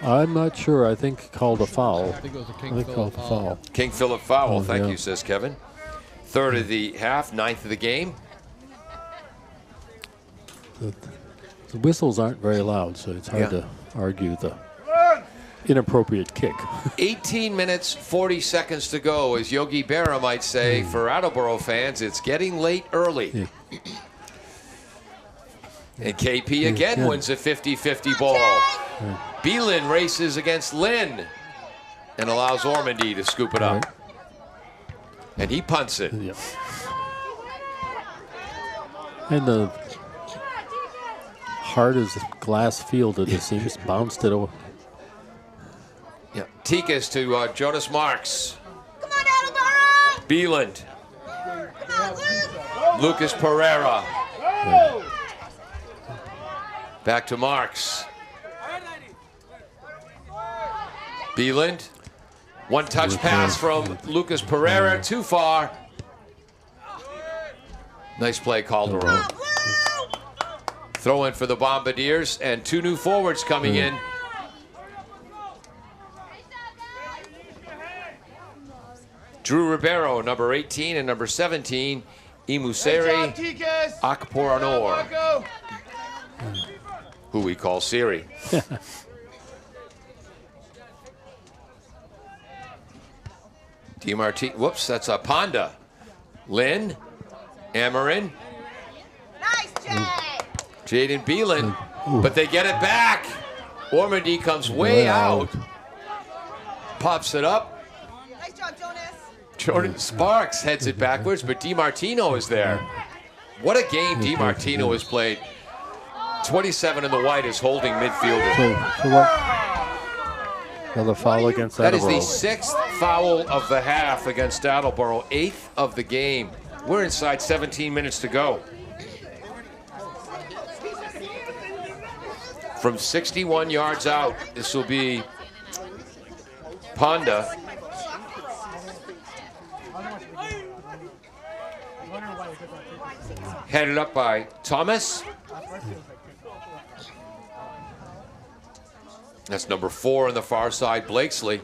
I'm not sure. I think called a foul. I think it was a King Philip foul. King Philip foul, thank you, says Kevin. 3rd of the half, 9th of the game. The whistles aren't very loud, so it's hard to argue the inappropriate kick. 18 minutes, 40 seconds to go, as Yogi Berra might say. For Attleboro fans, it's getting late early. Yeah. And KP again wins a 50-50 ball. Beelan races against Lynn and allows Ormandy to scoop it up. And he punts it. Yeah. And the hard as glass field, it seems, bounced it over. Yeah. Tikas to Jonas Marks. Come on, Attleboro! Beeland. Come on, Luke! Lucas Pereira. Back to Marks. Beeland. One touch pass from Lucas Pereira. Too far. Nice play, Calderon. Throw in for the Bombardiers, and 2 new forwards coming in. Drew Ribeiro, number 18, and number 17, Imusere Akporanor, who we call Siri. DiMartino, whoops, that's a Ponda. Lynn, Amarin, Nice, Jay! Jaden Beelan, but they get it back. Ormandy comes way out, pops it up. Nice job, Jonas! Jordan Sparks heads it backwards, but DiMartino is there. What a game DiMartino has played. 27 in the white is holding midfielder. So what? Another foul against That is Attleboro. the 6th foul of the half against Attleboro, 8th of the game. We're inside 17 minutes to go. From 61 yards out, this will be Ponda. Headed up by Thomas. That's number 4 on the far side, Blakesley.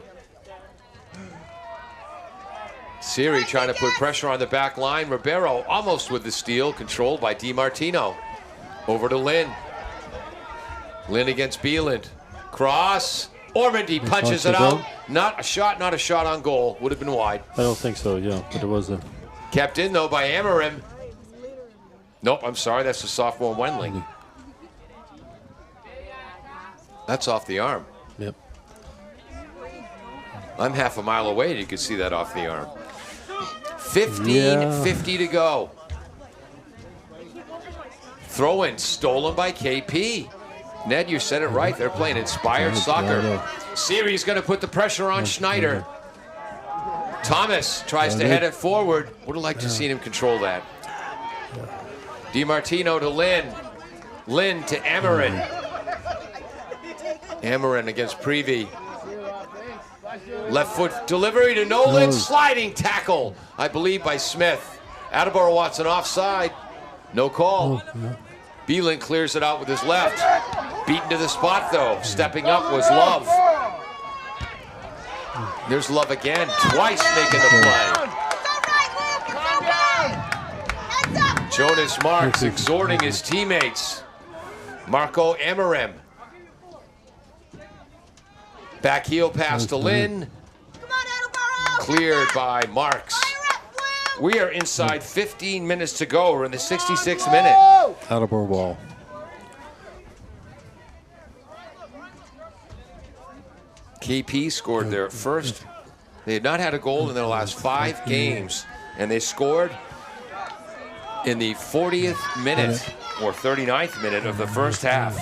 Siri trying to put pressure on the back line. Ribeiro almost with the steal, controlled by DiMartino. Over to Lynn. Lynn against Beeland. Cross. Ormandy punches it out. Not a shot on goal. Would have been wide. I don't think so, yeah, but it was a... Kept in, though, by Amarim. Nope, I'm sorry. That's the sophomore Wendling. That's off the arm. Yep. I'm half a mile away and you could see that off the arm. 15:50 to go. Throw in stolen by KP. Ned, you said it right. They're playing inspired soccer. Siri's going to put the pressure on Schneider. Thomas tries to head it forward. Would have liked to see him control that. DiMartino to Lynn. Lynn to Amarin. Amarin against Prevey. Left foot delivery to Nolan. Sliding tackle, I believe, by Smith. Attleboro wants an offside. No call. Beelan clears it out with his left. Beaten to the spot, though. Stepping up was Love. There's Love again, twice making the play. Jonas Marks exhorting his teammates. Marco Amarim. Back heel pass to Lynn. Cleared by Marks. We are inside 15 minutes to go. We're in the 66th minute. Attleboro ball. KP scored their first. They had not had a goal in their last 5 games, and they scored in the 40th minute or 39th minute of the first half.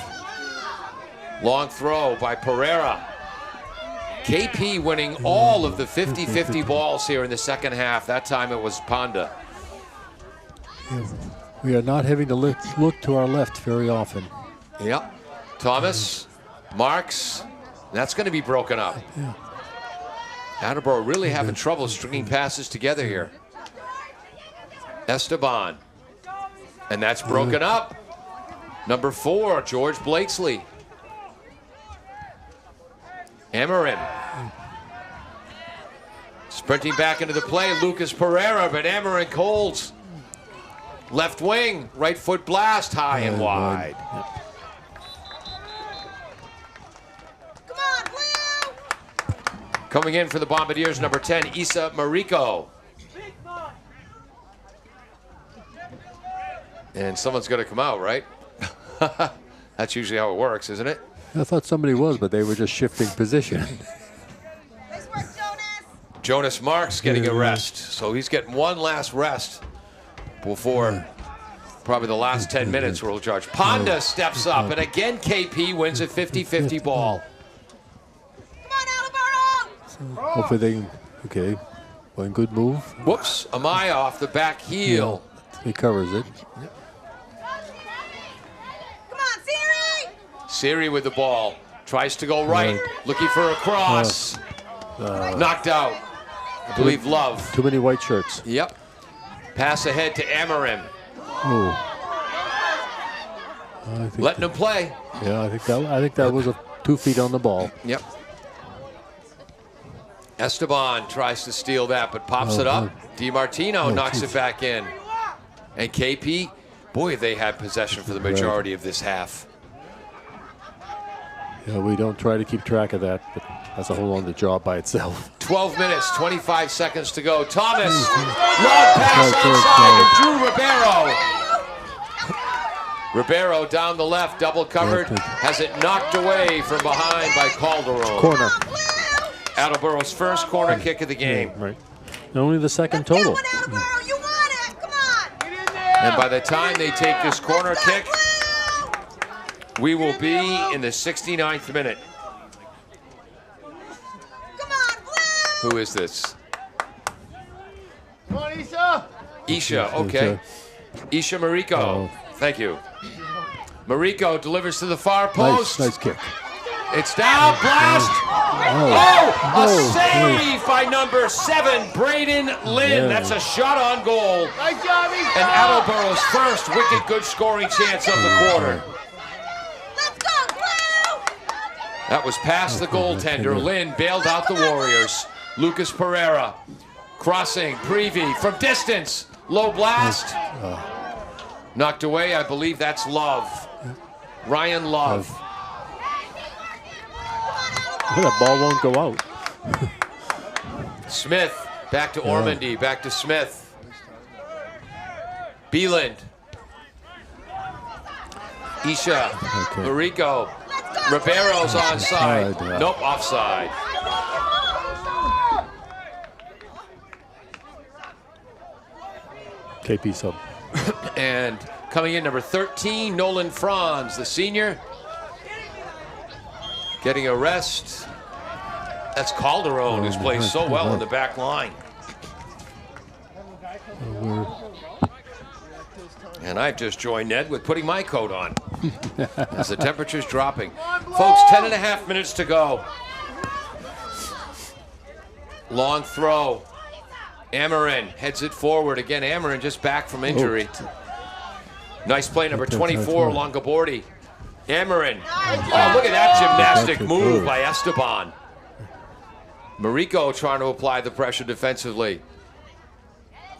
Long throw by Pereira. KP winning all of the 50-50 balls here in the second half. That time it was Ponda. We are not having to look to our left very often. Yep. Thomas, Marks, that's going to be broken up. Yeah. Attleboro really having trouble stringing passes together here. Esteban. And that's broken up. Number 4, George Blakesley. Amarin. Sprinting back into the play, Lucas Pereira, but Amarin holds. Left wing, right foot blast, high and wide. Come on, Blue! Coming in for the Bombardiers, number 10, Issa Mariko. And someone's going to come out, right? That's usually how it works, isn't it? I thought somebody was, but they were just shifting position. Nice work, Jonas! Jonas Marks getting a rest. So he's getting one last rest before probably the last 10 minutes we'll charge. Ponda steps up, and again KP wins a 50-50 ball. Come on, Attleboro! Hopefully they can, okay, one good move. Whoops, Amaya off the back heel. He covers it. Come on, Siri! Siri with the ball. Tries to go right, looking for a cross. Knocked out. I believe Love. Too many white shirts. Yep. Pass ahead to Amarim. Letting him play. Yeah, I think that was 2 feet on the ball. Yep. Esteban tries to steal that, but pops it up. DiMartino knocks it back in. And KP, boy, they had possession for the majority of this half. Yeah, we don't try to keep track of that, but that's a whole other job by itself. 12 minutes, 25 seconds to go. Thomas, long pass outside of Drew Ribeiro. Ribeiro down the left, double covered, has it knocked away from behind by Calderon. Corner. Attleboro's first corner kick of the game. Yeah, right. And only the second total. Attleboro, you want it! Come on! And by the time they take this corner kick, we will be in the 69th minute. Come on, Blue! Who is this? Come on, Issa! Isha, okay. Isha Mariko. Thank you. Mariko delivers to the far post. Nice kick. It's down, blast! A save by number 7, Braden Lynn. That's a shot on goal. Nice job, Issa! And Attleboro's first wicked good scoring chance of the quarter. Let's go, Blue! That was past the goaltender. Lynn bailed out the Warriors. Lucas Pereira crossing, Prevey from distance. Low blast. Knocked away, I believe that's Love. Ryan Love. That ball won't go out. Smith, back to Ormandy, back to Smith. Beeland. Isha, Mariko. Ribeiro's onside. Nope, offside. KP sub. And coming in, number 13, Nolan Franz, the senior. Getting a rest. That's Calderon, who's played so well in the back line. And I've just joined Ned with putting my coat on as the temperature's dropping. Folks, 10.5 minutes to go. Long throw. Amarin heads it forward. Again, Amarin just back from injury. Nice play, number 24, Longabordi. Amarin. Oh, look at that gymnastic move by Esteban. Mariko trying to apply the pressure defensively.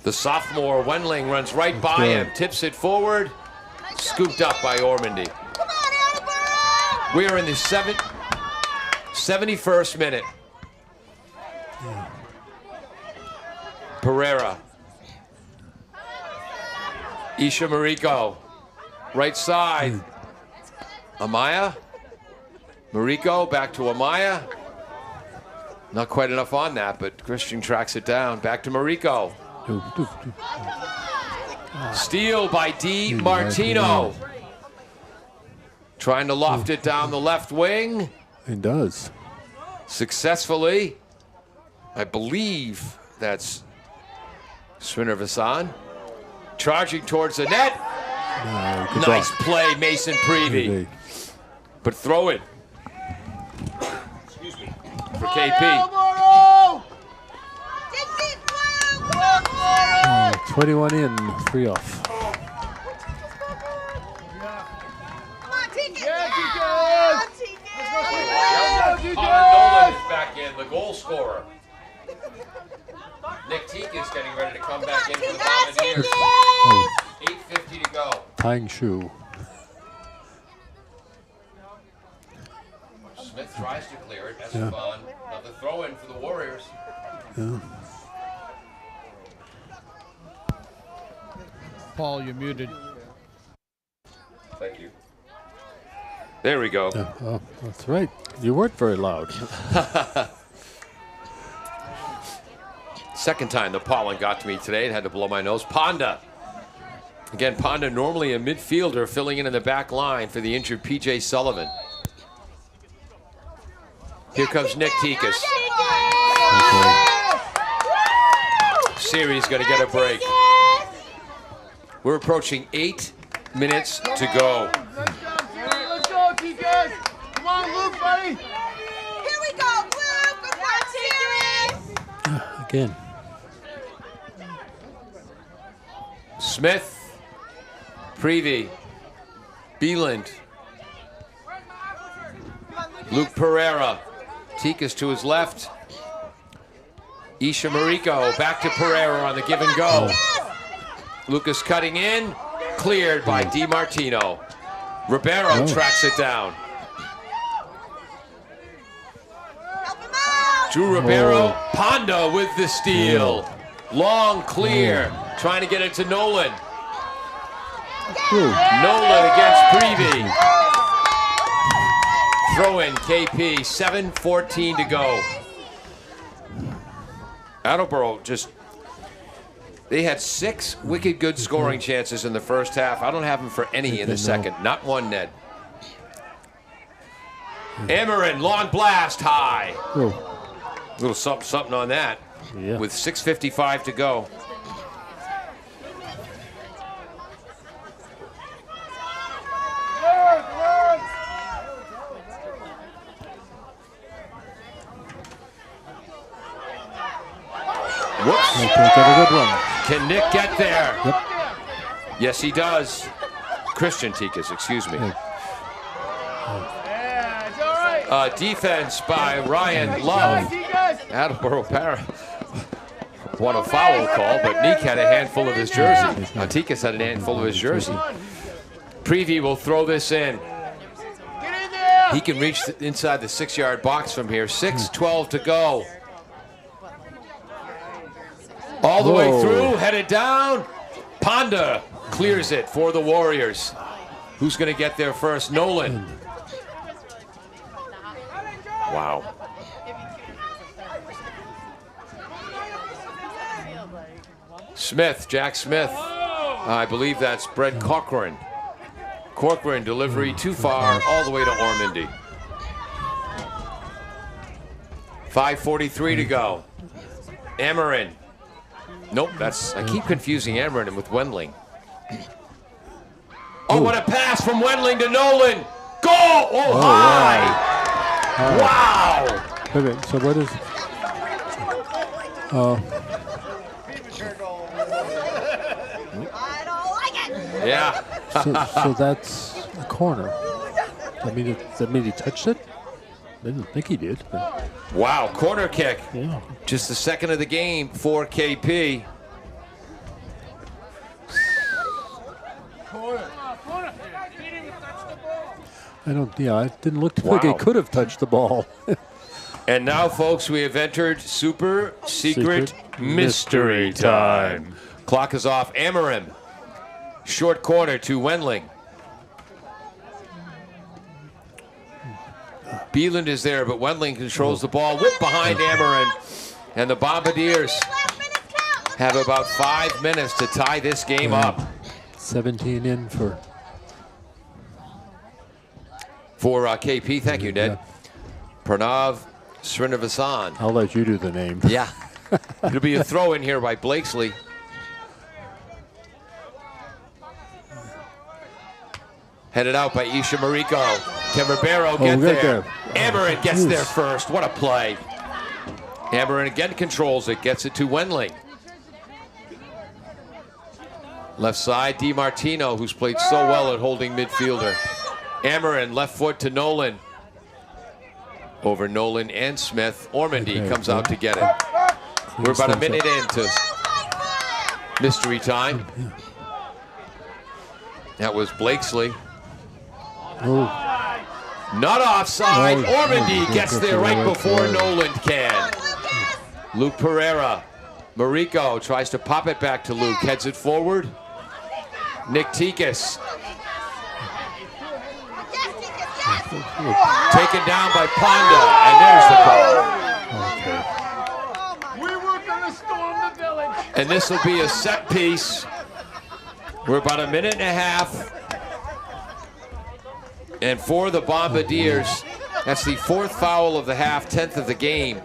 The sophomore, Wenling, runs right by him, tips it forward, scooped up by Ormandy. Come on, Attleboro! We are in the 71st minute. Pereira. Isha Mariko. Right side. Amaya. Mariko back to Amaya. Not quite enough on that, but Christian tracks it down. Back to Mariko. Steal by DiMartino. Trying to loft it down the left wing. It does. Successfully. I believe that's Srinivasan. Charging towards the net. Nice play, Mason Prevey. But throw it. Excuse me. For KP. 21 in, 3 off. Come on, Tegan! Connor Nolan is back in, the goal scorer. Nick Teague is getting ready to come back in for the Bombardiers. tying shoe. Smith tries to clear it. Esteban, another throw in for the Warriors. Yeah. Paul, you're muted. Thank you. There we go. Oh, that's right. You weren't very loud. Second time the pollen got to me today. It had to blow my nose. Ponda. Again, Ponda normally a midfielder filling in the back line for the injured P.J. Sullivan. Here comes Nick Tikas. Series going to get a break. We're approaching 8 minutes to go. Let's go, Tikas. Come on, Luke, buddy. Here we go, Luke. Good work, series. Again. Smith, Prevey, Beeland, Luke Pereira, Tikas to his left. Isha Mariko back to Pereira on the give and go. Lucas cutting in, cleared by DiMartino. Ribeiro tracks it down. Drew Ribeiro, Ponda with the steal. Long clear, trying to get it to Nolan. Nolan against Prevey. Throw in KP, 7:14 to go. Attleboro just, they had 6 wicked good scoring chances in the first half. I don't have them for any in the second. Not one, Ned. Amarin, long blast, high. Little something, something on that. Yeah. With 6:55 to go. Whoops. Okay, got a good one. Can Nick get there? Yep. Yes, he does. Christian Tikas, excuse me. Defense by Ryan Love. Attleboro Para won a foul call, but Nick had a handful of his jersey. Tikas had a handful of his jersey. Prevey will throw this in. He can reach inside the 6-yard box from here. 6:12 to go. All the way through, headed down. Ponda clears it for the Warriors. Who's going to get there first? Nolan. Wow. Smith, Jack Smith. I believe that's Brett Corcoran. Corcoran delivery too far, all the way to Ormondy. 5:43 to go. Amarin. Nope, that's, I keep confusing Amarin with Wendling. Oh, what a pass from Wendling to Nolan. Goal! Oh, high! Wow! Okay, so what is... I don't like it. Yeah. so that's a corner. Does that mean he touched it? I didn't think he did. But Wow, corner kick. yeah. Just the second of the game for KP. It didn't look like Wow. he could have touched the ball. And now, folks, we have entered Super Secret Mystery Time. Clock is off. Amarim. Short corner to Wendling. Beeland is there, but Wendling controls the ball. Whoop behind Amarim. And the Bombardiers have about 5 minutes to tie this game up. 17 in for KP. Thank you, Ned. Pranav Srinivasan. I'll let you do the name. Yeah. It'll be a throw in here by Blakesley. Headed out by Isha Mariko. Can Ribeiro get there? Amarin gets there first. What a play. Amarin again controls it. Gets it to Wendling. Left side, DiMartino, who's played so well at holding midfielder. Amarin, left foot to Nolan. Over Nolan and Smith. Ormondy comes out to get it. We're about a minute into mystery time. That was Blakesley. Oh, Not offside. Oh, Ormandy oh, gets there right before Nolan can. Luke Pereira. Mariko tries to pop it back to Luke. Heads it forward. Nick Tikas. Taken down by Ponda. And there's the call. We were gonna storm the village. And this will be a set piece. We're about a minute and a half. And for the Bombardiers, that's the 4th foul of the half, 10th of the game.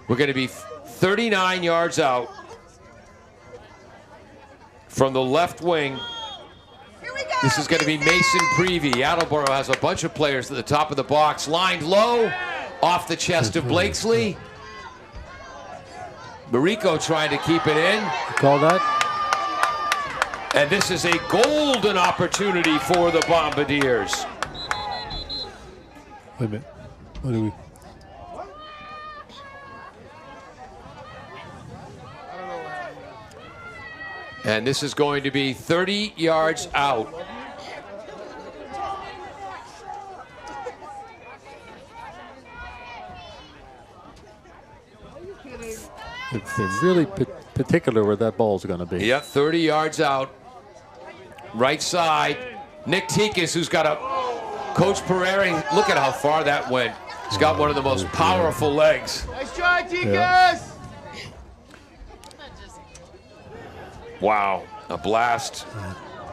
We're going to be 39 yards out from the left wing. This is going to be Mason Prevey. Attleboro has a bunch of players at the top of the box. Lined low, off the chest of Blakesley. Mariko trying to keep it in. call that? And this is a golden opportunity for the Bombardiers. Wait a minute. What do we? And this is going to be 30 yards out. They're really particular where that ball's going to be. Yep, 30 yards out. Right side. Nick Tikas, who's got a Coach Pereira. Look at how far that went. He's got one of the most powerful legs. Nice try, Tikas. Yeah. Wow, a blast.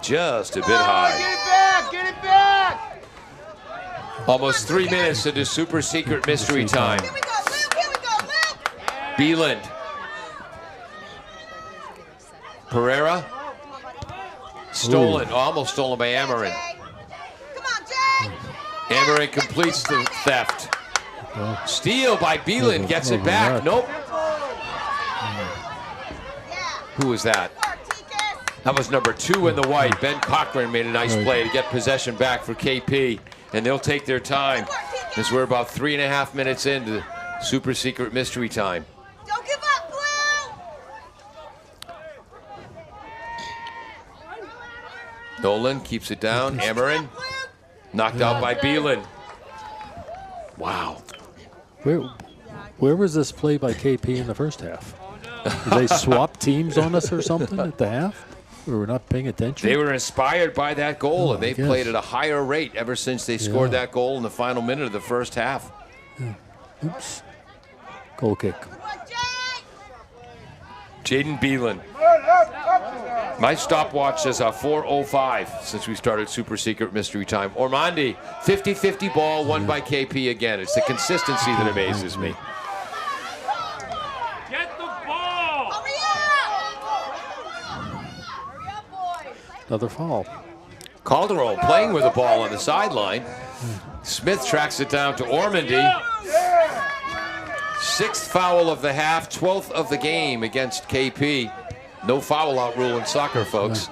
Just a bit high. Get it back, get it back. Almost 3 minutes into super secret mystery time. Here we go, Luke, here we go, Luke. Beeland. Pereira. Stolen, almost stolen by Amarin. Come on, Jay. Amarin completes the theft. Steal by Beeland, gets it back. Nope. Who was that? That was number 2 in the white. Ben Cochran made a nice play to get possession back for KP. And they'll take their time as we're about 3.5 minutes into super secret mystery time. Don't give up, Blue. Nolan keeps it down. Amarin knocked out by Beeland. Wow. Where was this play by KP in the first half? Did they swap teams on us or something at the half? Or we're not paying attention? They were inspired by that goal, and they've guess. played at a higher rate ever since they scored that goal in the final minute of the first half. Oops. Goal kick. Jaden Beeland. My stopwatch says 4:05 since we started Super Secret Mystery Time. Ormandy, 50-50 ball won by KP again. It's the consistency that amazes me. Get the ball. Hurry up, boys. Another foul. Calderon playing with the ball on the sideline. Smith tracks it down to Ormandy. 6th foul of the half, 12th of the game against KP. No foul out rule in soccer, folks.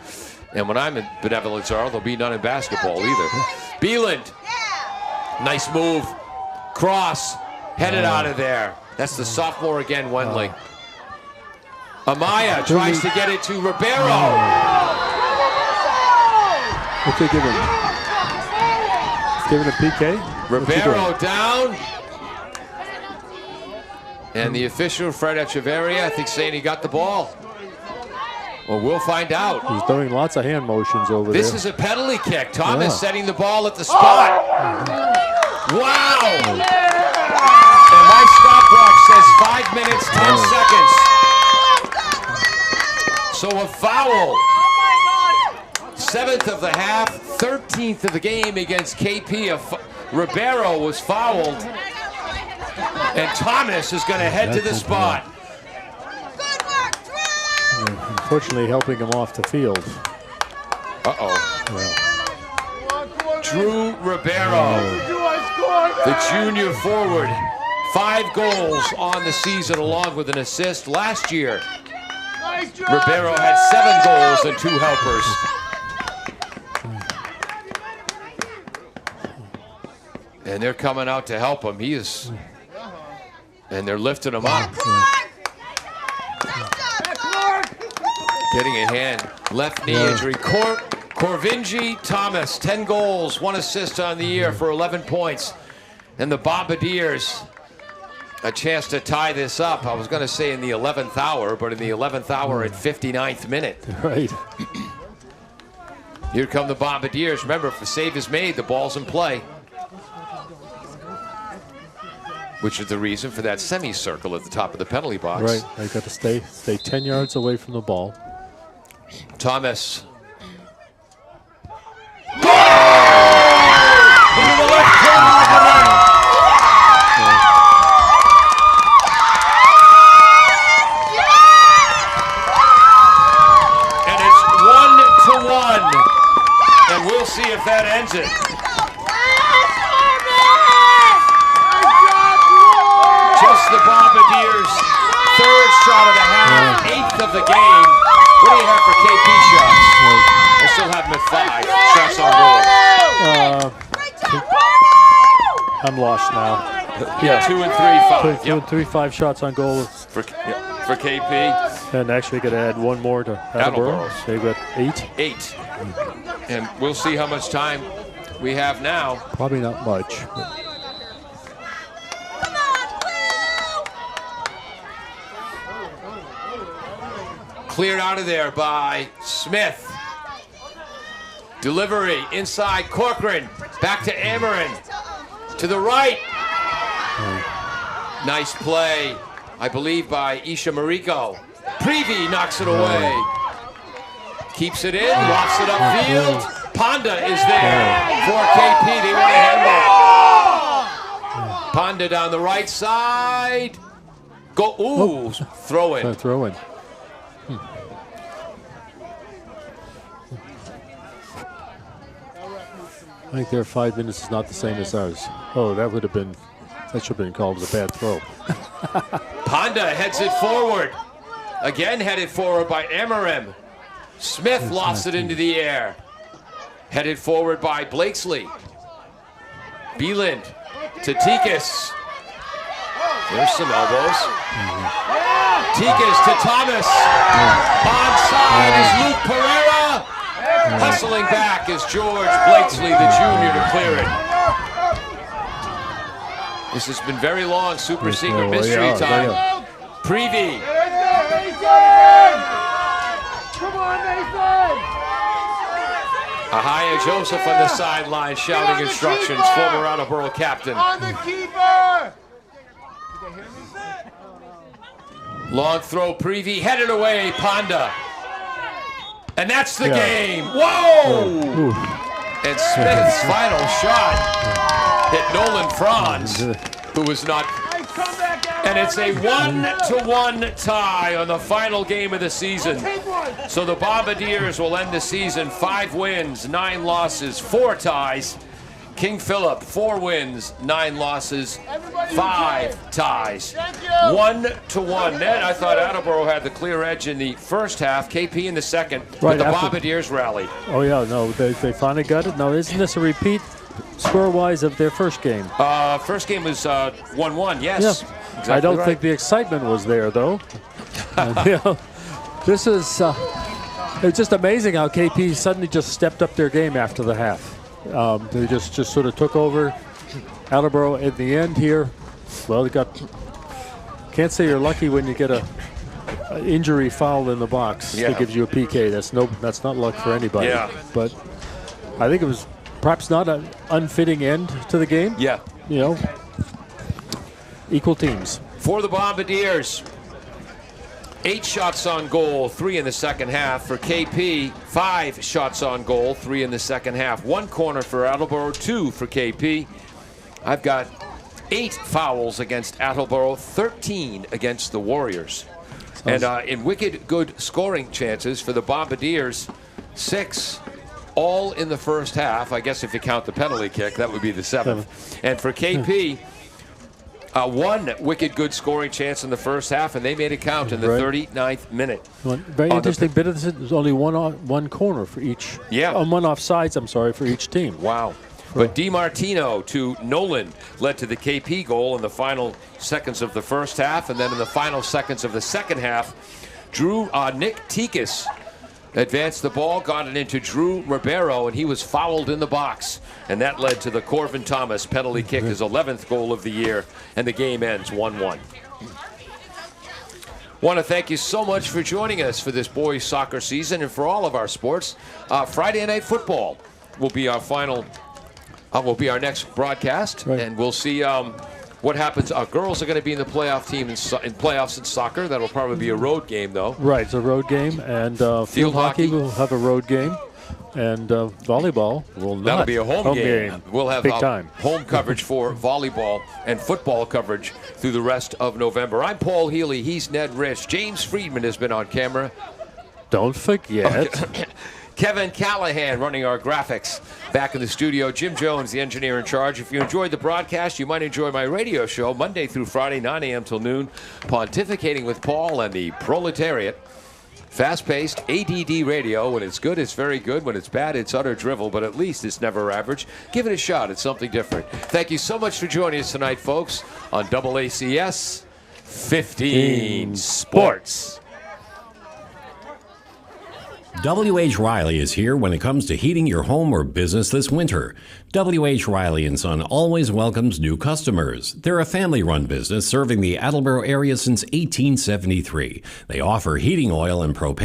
And when I'm in Benevolence Hour, there'll be none in basketball either. Beeland, nice move. Cross, headed out of there. That's the sophomore again, Wendling. Amaya tries to get it to Ribeiro. What's they giving? Giving a PK? Ribeiro down. And the official, Fred Echeverria, I think saying he got the ball. Well, we'll find out. He's doing lots of hand motions over This there. is a penalty kick. Thomas setting the ball at the spot. Wow! And my stopwatch says 5 minutes, 10 seconds. So a foul. 7th of the half, 13th of the game against KP. Ribeiro was fouled. And Thomas is going to head to the spot. Unfortunately, helping him off the field. Uh-oh. Drew Ribeiro, the junior forward. 5 goals on the season along with an assist. Last year, Ribeiro had 7 goals and 2 helpers. And they're coming out to help him. He is... And they're lifting him up. Getting a hand. Left knee injury. Corvinji Thomas, 10 goals, 1 assist on the year for 11 points. And the Bombardiers, a chance to tie this up. I was going to say in the 11th hour, but in the 11th hour at 59th minute. Right. Here come the Bombardiers. Remember, if the save is made, the ball's in play. Which is the reason for that semicircle at the top of the penalty box. Right. They got to stay 10 yards away from the ball. Thomas. And it's 1-1. And we'll see if that ends it. Just the Bombardiers' third shot of the half, 8th of the game. What do you have for KP shots? I still have them at 5 shots on goal. I'm lost now. Yeah, 2 and 3, 5. 2 and 3, 5 shots on goal. For KP. And actually got to add one more to Attleboro. Attleboro. They've got 8. 8. And we'll see how much time we have now. Probably not much. Cleared out of there by Smith. Delivery inside Corcoran. Back to Ameren. To the right. Nice play, I believe, by Isha Mariko. Prevey knocks it away. Keeps it in, lofts it upfield. Ponda is there for KP. They want a handball. Ponda down the right side. Go, ooh, throw in. Throw in. I think their 5 minutes is not the same as ours. Oh, that should have been called as a bad throw. Ponda heads it forward. Again headed forward by Amarem. Smith lofts it into the air. Headed forward by Blakesley. Beeland to Tikas. There's some elbows. Tikas to Thomas. Onside is Luke Pereira. Hustling back is George Blakesley, the junior, to clear it. This has been very long. Super secret mystery time. Prevey. Come on, Mason! Ahaya Joseph on the sideline shouting instructions. Former Attleboro captain. On the keeper! Long throw, Prevey headed away. Ponda. And that's the game. Whoa! And Smith's final shot hit Nolan Franz, who was not. And it's a 1-1 tie on the final game of the season. So the Bombardiers will end the season 5 wins, 9 losses, 4 ties. King Philip, 4 wins, 9 losses, 5 ties. 1-1. Ned, I thought Attleboro had the clear edge in the first half, KP in the second, but the Bombardiers rallied. Oh, yeah, no, they finally got it. Now, isn't this a repeat score-wise of their first game? First game was 1-1, yes. Yeah. Exactly I don't right. think the excitement was there, though. This is it's just amazing how KP suddenly just stepped up their game after the half. They just sort of took over. Attleboro at the end here. Well, can't say you're lucky when you get a injury foul in the box that gives you a PK. That's not luck for anybody. Yeah. But I think it was perhaps not an unfitting end to the game. Yeah. You know, equal teams. For the Bombardiers, 8 shots on goal, 3 in the second half. For KP, 5 shots on goal, 3 in the second half. 1 corner for Attleboro, 2 for KP. I've got 8 fouls against Attleboro, 13 against the Warriors. And in wicked good scoring chances for the Bombardiers, 6 all in the first half. I guess if you count the penalty kick, that would be the 7th. And for KP, 1 wicked good scoring chance in the first half, and they made it count in the 39th minute. Very interesting bit of this. There's only one corner for each. Yeah. One offsides, I'm sorry, for each team. Wow. But DiMartino to Nolan led to the KP goal in the final seconds of the first half, and then in the final seconds of the second half, Nick Tikas advanced the ball, got it into Drew Ribeiro, and he was fouled in the box. And that led to the Corvin Thomas penalty kick, his 11th goal of the year, and the game ends 1-1. Want to thank you so much for joining us for this boys soccer season and for all of our sports. Friday Night Football will be our next broadcast, and we'll see what happens. Our girls are going to be in the playoff team in playoffs in soccer. That'll probably be a road game, though. Right, it's a road game, and field hockey will have a road game, and volleyball will not. That'll be a home game. We'll have big time home coverage for volleyball and football coverage through the rest of November. I'm Paul Healy. He's Ned Rich. James Friedman has been on camera. Don't forget. Okay. Kevin Callahan running our graphics back in the studio. Jim Jones, the engineer in charge. If you enjoyed the broadcast, you might enjoy my radio show Monday through Friday, 9 a.m. till noon, Pontificating with Paul and the Proletariat. Fast-paced ADD radio. When it's good, it's very good. When it's bad, it's utter drivel, but at least it's never average. Give it a shot. It's something different. Thank you so much for joining us tonight, folks, on AACS 15 Sports. W.H. Riley is here when it comes to heating your home or business this winter. W.H. Riley & Son always welcomes new customers. They're a family-run business serving the Attleboro area since 1873. They offer heating oil and propane